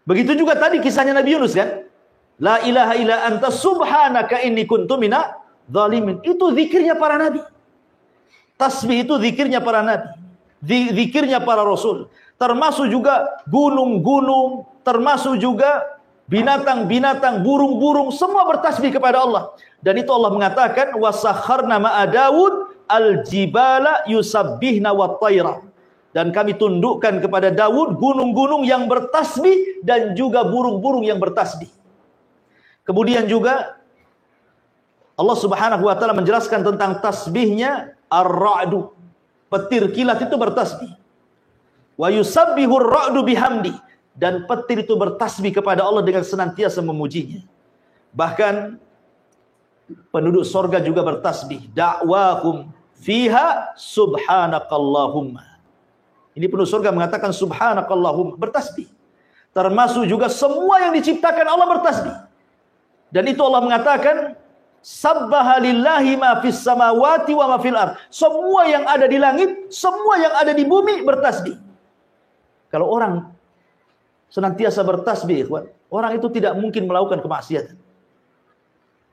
Begitu juga tadi kisahnya Nabi Yunus kan? La ilaha illa anta subhanaka inni kuntu mina zalimin. Itu zikirnya para nabi. Tasbih itu zikirnya para nabi. Zikirnya para rasul. Termasuk juga gunung-gunung, termasuk juga binatang-binatang, burung-burung, semua bertasbih kepada Allah. Dan itu Allah mengatakan, wasakharna ma'a Daud al-jibala yusabbihna wat-tayra. Dan kami tundukkan kepada Daud gunung-gunung yang bertasbih dan juga burung-burung yang bertasbih. Kemudian juga Allah Subhanahu wa taala menjelaskan tentang tasbihnya ar-ra'du. Petir kilat itu bertasbih. Wa yusabbihur ra'du bihamdi, dan petir itu bertasbih kepada Allah dengan senantiasa memujinya. Bahkan penduduk sorga juga bertasbih. Da'wahum fiha subhanakallahumma. Ini penduduk sorga mengatakan subhanakallahumma, bertasbih. Termasuk juga semua yang diciptakan Allah bertasbih. Dan itu Allah mengatakan sabbaha lillahi ma fis samawati wa ma fil ard. Semua yang ada di langit, semua yang ada di bumi bertasbih. Kalau orang senantiasa bertasbih, orang itu tidak mungkin melakukan kemaksiatan.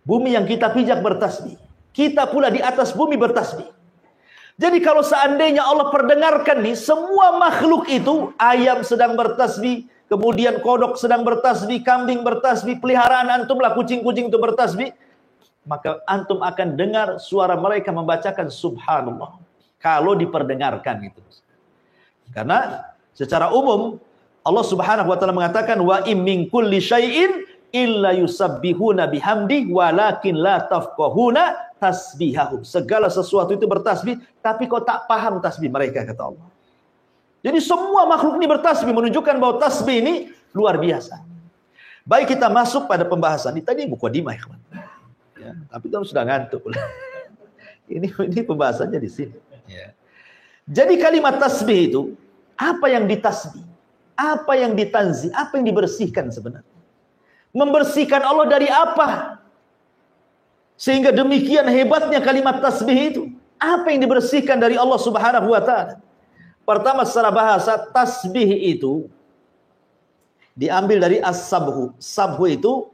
Bumi yang kita pijak bertasbih. Kita pula di atas bumi bertasbih. Jadi kalau seandainya Allah perdengarkan nih, semua makhluk itu, ayam sedang bertasbih, kemudian kodok sedang bertasbih, kambing bertasbih, peliharaan antum lah, kucing-kucing itu bertasbih, maka antum akan dengar suara mereka membacakan subhanallah. Kalau diperdengarkan itu. Karena secara umum Allah Subhanahu wa taala mengatakan wa im min kulli syai'in illa yusabbihuna bihamdi walakin la tafqahuna tasbihahum. Segala sesuatu itu bertasbih, tapi kau tak paham tasbih mereka, kata Allah. Jadi semua makhluk ini bertasbih, menunjukkan bahwa tasbih ini luar biasa. Baik, kita masuk pada pembahasan. Ini tadi mukadimah, ya, tapi kamu sudah ngantuk. Ini pembahasannya di sini. Ya. Jadi kalimat tasbih itu, apa yang ditasbih? Apa yang ditanzi? Apa yang dibersihkan sebenarnya? Membersihkan Allah dari apa? Sehingga demikian hebatnya kalimat tasbih itu. Apa yang dibersihkan dari Allah Subhanahu wa ta'ala? Pertama, secara bahasa, tasbih itu diambil dari as-sabhu. Sabhu itu,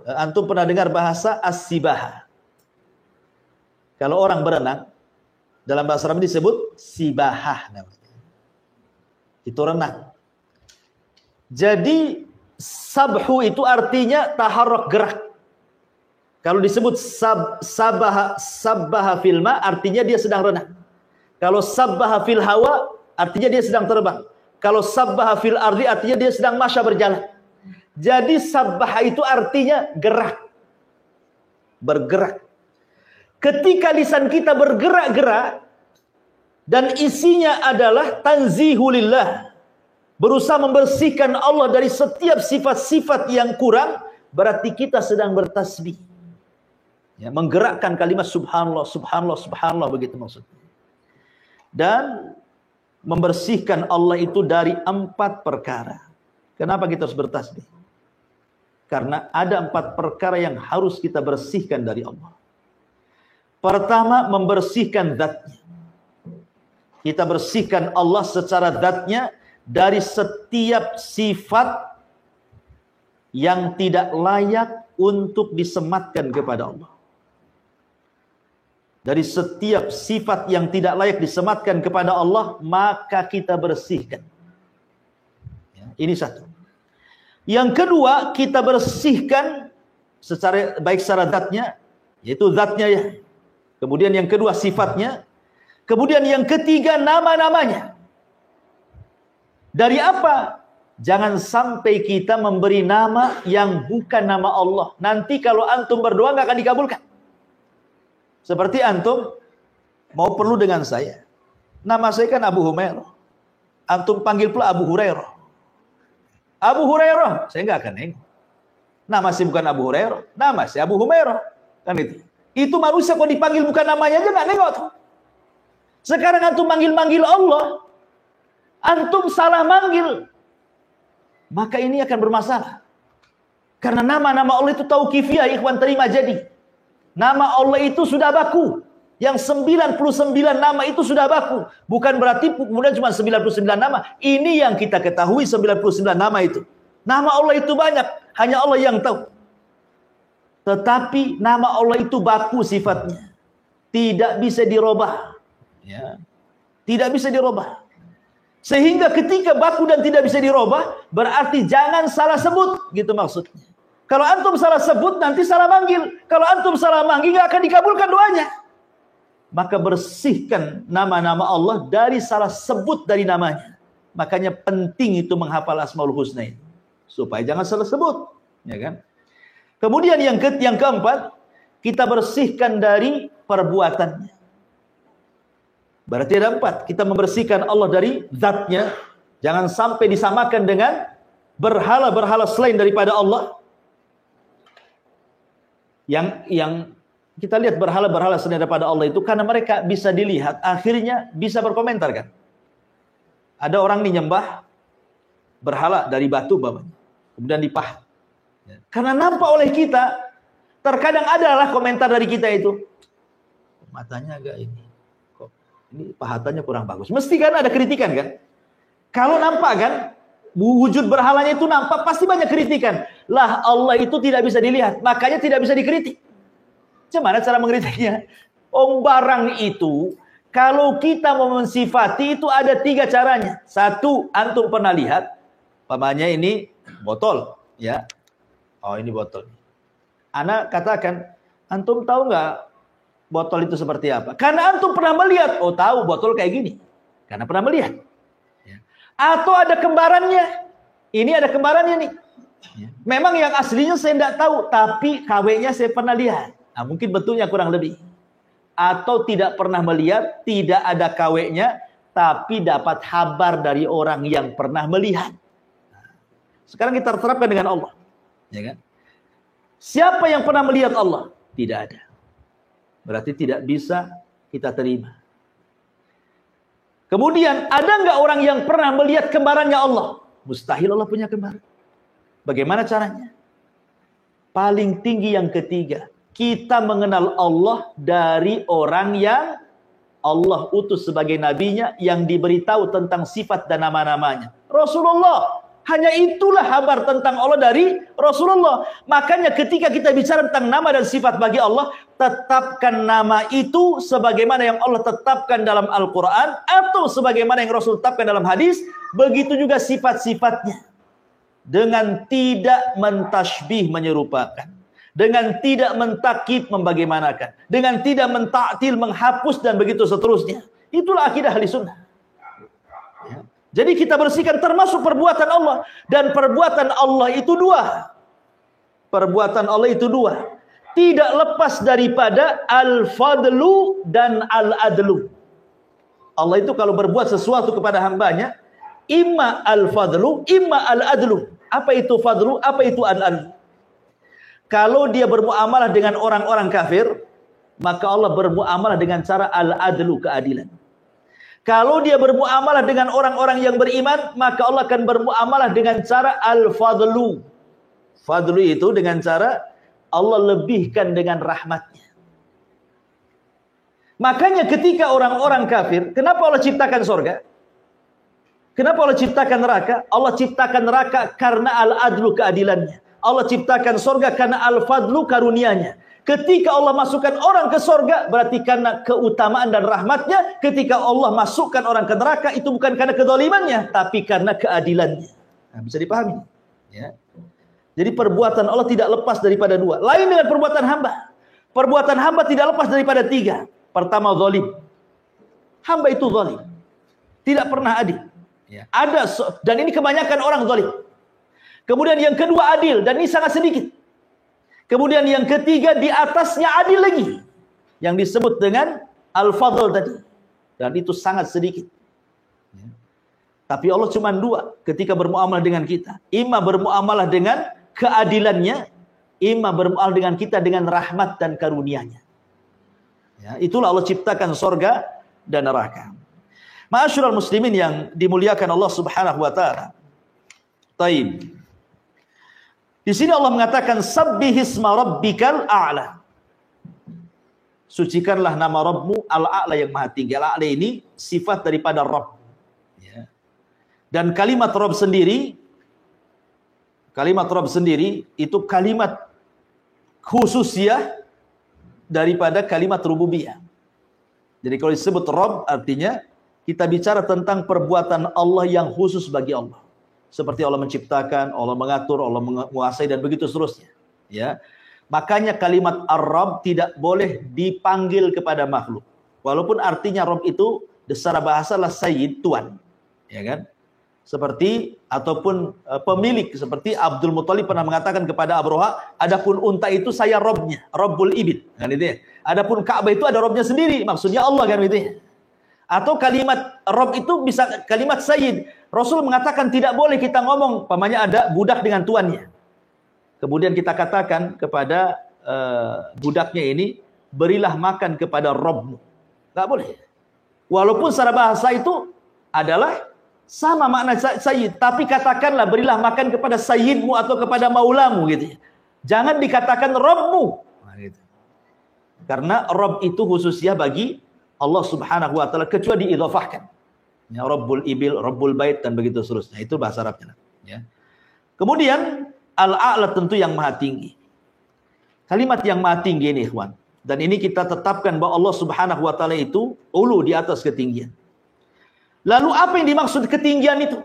antum pernah dengar bahasa as-sibaha. Kalau orang berenang, dalam bahasa Arab disebut sibahah namanya. Itu renang. Jadi sabhu itu artinya taharruk, gerak. Kalau disebut sabbaha fil ma, artinya dia sedang renang. Kalau sabbaha fil hawa, artinya dia sedang terbang. Kalau sabbaha fil ardi, artinya dia sedang masya, berjalan. Jadi sabbaha itu artinya gerak, bergerak. Ketika lisan kita bergerak-gerak dan isinya adalah tanzihulillah, berusaha membersihkan Allah dari setiap sifat-sifat yang kurang, berarti kita sedang bertasbih. Ya, menggerakkan kalimat subhanallah, subhanallah, subhanallah, begitu maksudnya. Dan membersihkan Allah itu dari 4 perkara. Kenapa kita harus bertasbih? Karena ada 4 perkara yang harus kita bersihkan dari Allah. Pertama, membersihkan zatnya. Kita bersihkan Allah secara zatnya dari setiap sifat yang tidak layak untuk disematkan kepada Allah. Dari setiap sifat yang tidak layak disematkan kepada Allah, maka kita bersihkan. Ya, ini satu. Yang kedua, kita bersihkan secara baik secara zatnya, yaitu zatnya ya. Kemudian yang kedua sifatnya. Kemudian yang ketiga nama-namanya. Dari apa? Jangan sampai kita memberi nama yang bukan nama Allah. Nanti kalau antum berdoa nggak akan dikabulkan. Seperti antum mau perlu dengan saya. Nama saya kan Abu Humairah. Antum panggil pula Abu Hurairah. Abu Hurairah, saya nggak akan nengok. Nama saya bukan Abu Hurairah, nama saya Abu Humairah. Kan itu. Itu manusia kalau dipanggil bukan namanya aja nggak nengok tuh. Sekarang antum manggil-manggil Allah, antum salah manggil, maka ini akan bermasalah. Karena nama-nama Allah itu tauqifiyah, ikhwan, terima jadi. Nama Allah itu sudah baku. Yang 99 nama itu sudah baku. Bukan berarti kemudian cuma 99 nama. Ini yang kita ketahui 99 nama itu. Nama Allah itu banyak. Hanya Allah yang tahu. Tetapi nama Allah itu baku sifatnya. Tidak bisa dirubah. Ya. Tidak bisa dirubah. Sehingga ketika baku dan tidak bisa dirubah, berarti jangan salah sebut. Gitu maksudnya. Kalau antum salah sebut, nanti salah manggil. Kalau antum salah manggil, nggak akan dikabulkan doanya. Maka bersihkan nama-nama Allah dari salah sebut dari namanya. Makanya penting itu menghafal Asmaul Husna itu. Supaya jangan salah sebut. Ya kan? Kemudian yang keempat, kita bersihkan dari perbuatannya. Berarti ada 4. Kita membersihkan Allah dari zatnya. Jangan sampai disamakan dengan berhala-berhala selain daripada Allah. Yang kita lihat berhala-berhala selain daripada Allah itu karena mereka bisa dilihat, akhirnya bisa berkomentar kan. Ada orang nih nyembah berhala dari batu bapaknya, kemudian dipahat. Karena nampak oleh kita, terkadang adalah komentar dari kita itu, matanya agak ini, kok ini pahatannya kurang bagus. Mesti kan ada kritikan kan. Kalau nampak kan, wujud berhalanya itu nampak, pasti banyak kritikan. Lah Allah itu tidak bisa dilihat, makanya tidak bisa dikritik. Gimana cara mengkritiknya? Barang itu, kalau kita mau mensifati itu ada 3 caranya. 1, antum pernah lihat, umpamanya ini botol, ya. Oh ini botol. Ana katakan, antum tahu nggak botol itu seperti apa? Karena antum pernah melihat, oh tahu botol kayak gini. Karena pernah melihat. Atau ada kembarannya. Ini ada kembarannya nih. Memang yang aslinya saya tidak tahu, tapi KW-nya saya pernah lihat. Nah, mungkin bentuknya kurang lebih. Atau tidak pernah melihat, tidak ada KW-nya, tapi dapat kabar dari orang yang pernah melihat. Sekarang kita terapkan dengan Allah, ya kan? Siapa yang pernah melihat Allah? Tidak ada. Berarti tidak bisa kita terima. Kemudian, ada nggak orang yang pernah melihat kembarannya Allah? Mustahil Allah punya kembaran. Bagaimana caranya? Paling tinggi yang ketiga, kita mengenal Allah dari orang yang Allah utus sebagai nabinya, yang diberitahu tentang sifat dan nama-namanya. Rasulullah. Hanya itulah kabar tentang Allah dari Rasulullah. Makanya ketika kita bicara tentang nama dan sifat bagi Allah, tetapkan nama itu sebagaimana yang Allah tetapkan dalam Al-Quran, atau sebagaimana yang Rasul tetapkan dalam hadis. Begitu juga sifat-sifatnya. Dengan tidak mentashbih, menyerupakan. Dengan tidak mentakib, membagaimanakan. Dengan tidak mentaktil, menghapus, dan begitu seterusnya. Itulah akidah ahli sunnah. Ya. Jadi kita bersihkan termasuk perbuatan Allah. Dan perbuatan Allah itu dua. Perbuatan Allah itu dua. Tidak lepas daripada al-fadlu dan al-adlu. Allah itu kalau berbuat sesuatu kepada hambanya, imma al-fadlu, imma al-adlu. Apa itu fadlu? Apa itu al-adlu? Kalau dia bermuamalah dengan orang-orang kafir, maka Allah bermuamalah dengan cara al-adlu, keadilan. Kalau dia bermuamalah dengan orang-orang yang beriman, maka Allah akan bermuamalah dengan cara al-fadlu. Fadlu itu dengan cara Allah lebihkan dengan rahmatnya. Makanya ketika orang-orang kafir, kenapa Allah ciptakan surga? Kenapa Allah ciptakan neraka? Allah ciptakan neraka karena al-adlu, keadilannya. Allah ciptakan surga karena al-fadlu, karunianya. Ketika Allah masukkan orang ke surga, berarti karena keutamaan dan rahmatnya. Ketika Allah masukkan orang ke neraka, itu bukan karena kezalimannya, tapi karena keadilannya. Nah, bisa dipahami? Ya. Jadi perbuatan Allah tidak lepas daripada dua. Lain dengan perbuatan hamba. Perbuatan hamba tidak lepas daripada tiga. Pertama, zalim. Hamba itu zalim. Tidak pernah adil. Ya. Dan ini kebanyakan orang zalim. Kemudian yang kedua, adil. Dan ini sangat sedikit. Kemudian yang ketiga, di atasnya adil lagi. Yang disebut dengan al-fadl tadi. Dan itu sangat sedikit. Ya. Tapi Allah cuma dua ketika bermuamalah dengan kita. Ima bermuamalah dengan keadilannya, ima bermuamalah dengan kita dengan rahmat dan karunia-Nya. Ya, itulah Allah ciptakan surga dan neraka. Ma'asyiral muslimin yang dimuliakan Allah Subhanahu wa taala. Taib. Di sini Allah mengatakan sabbihisma rabbikal a'la. Sucikanlah nama Rabbmu al-a'la, yang maha tinggi. Al-a'la ini sifat daripada Rabb. Ya. Dan kalimat Rabb sendiri, itu kalimat khususiyah daripada kalimat rububiyah. Jadi kalau disebut Rabb, artinya kita bicara tentang perbuatan Allah yang khusus bagi Allah. Seperti Allah menciptakan, Allah mengatur, Allah menguasai, dan begitu seterusnya. Ya. Makanya kalimat Ar-Rabb tidak boleh dipanggil kepada makhluk. Walaupun artinya Rabb itu secara bahasa adalah Sayyid, Tuan. Ya kan? Seperti, ataupun pemilik. Seperti Abdul Muthalib pernah mengatakan kepada Abroha, adapun unta itu saya Rabbnya, Rabbul Ibil. Kan itu ya. Adapun Ka'bah itu ada Rabbnya sendiri. Maksudnya Allah, kan itu ya. Atau kalimat Rabb itu bisa kalimat Sayyid. Rasul mengatakan tidak boleh kita ngomong, pamannya ada budak dengan tuannya. Kemudian kita katakan kepada budaknya ini, berilah makan kepada Rabbmu. Tidak boleh. Walaupun secara bahasa itu adalah sama makna Sayyid. Tapi katakanlah berilah makan kepada Sayyidmu atau kepada Maulamu. Gitu. Jangan dikatakan Rabbmu. Nah, gitu. Karena Rabb itu khususnya bagi Allah Subhanahu wa taala, kecuali diidhafahkan. Ya, Rabbul Ibil, Rabbul Bait, dan begitu seterusnya. Itu bahasa Arabnya. Ya. Kemudian al-a'la tentu yang maha tinggi. Kalimat yang maha tinggi ini, ikhwan. Dan ini kita tetapkan bahwa Allah Subhanahu wa taala itu ulu, di atas ketinggian. Lalu apa yang dimaksud ketinggian itu?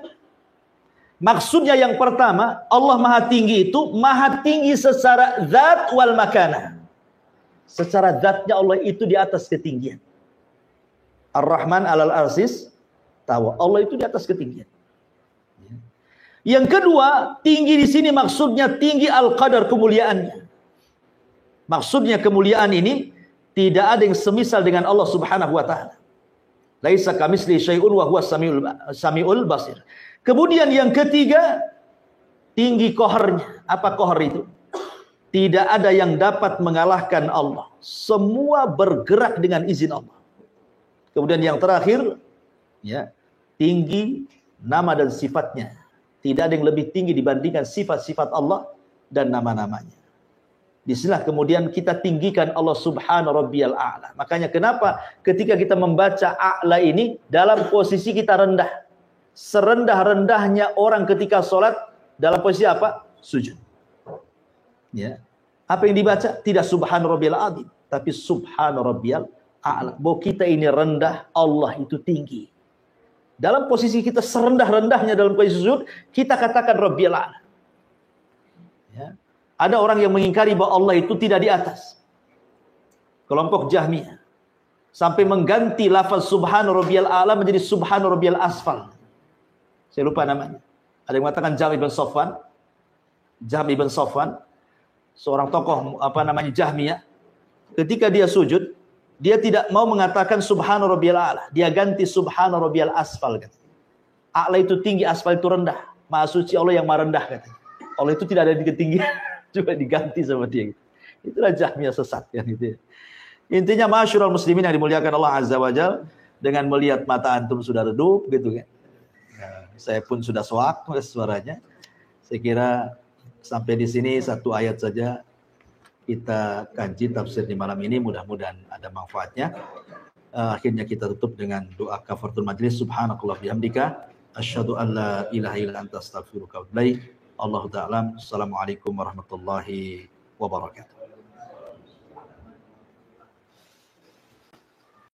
Maksudnya yang pertama, Allah maha tinggi itu maha tinggi secara zat wal makanah. Secara zatnya Allah itu di atas ketinggian. Ar-Rahman alal arsis tawa. Allah itu di atas ketinggian. Yang kedua, tinggi di sini maksudnya tinggi al-qadar, kemuliaannya. Maksudnya kemuliaan ini tidak ada yang semisal dengan Allah Subhanahu wa taala. Laisa kamitsli syai'un wa huwas samiul basir. Kemudian yang ketiga, tinggi qaharnya. Apa qahar itu? Tidak ada yang dapat mengalahkan Allah. Semua bergerak dengan izin Allah. Kemudian yang terakhir, ya, tinggi nama dan sifatnya. Tidak ada yang lebih tinggi dibandingkan sifat-sifat Allah dan nama-namanya. Disinilah kemudian kita tinggikan Allah subhanahu rabbiyal a'la. Makanya kenapa ketika kita membaca a'la ini dalam posisi kita rendah. Serendah-rendahnya orang ketika sholat dalam posisi apa? Sujud. Ya. Apa yang dibaca? Tidak subhana rabbiyal azim, tapi subhana rabbiyal a'la. Bahwa kita ini rendah, Allah itu tinggi. Dalam posisi kita serendah-rendahnya dalam posisi sujud, kita katakan rabbiyal a'la. Ya. Ada orang yang mengingkari bahwa Allah itu tidak di atas. Kelompok Jahmiyah sampai mengganti lafaz subhana rabbiyal a'la menjadi subhana rabbiyal asfal. Saya lupa namanya. Ada yang mengatakan Jahm ibn Safwan. Jahm ibn Safwan, seorang tokoh Jahmiyah. Ketika dia sujud, dia tidak mau mengatakan subhana rabbiyal a'la. Dia ganti subhana rabbiyal asfal. A'la itu tinggi, asfal itu rendah. Maha suci Allah yang maha rendah. Allah itu tidak ada di ketinggian. Coba diganti sama dia. Itulah Jahmiyah sesat. Gitu. Intinya ma'asyiral muslimin yang dimuliakan Allah Azza wa Jalla, dengan melihat mata antum sudah redup gitu kan. Saya pun sudah soak suaranya. Saya kira sampai di sini satu ayat saja kita kaji tafsir di malam ini, mudah-mudahan ada manfaatnya. Akhirnya kita tutup dengan doa kafaratul majlis. Subhanakallah bihamdika asyhadu an la ilaha illa anta astaghfiruka wa atubu ilaik. Allahu ta'ala. Assalamualaikum warahmatullahi wabarakatuh.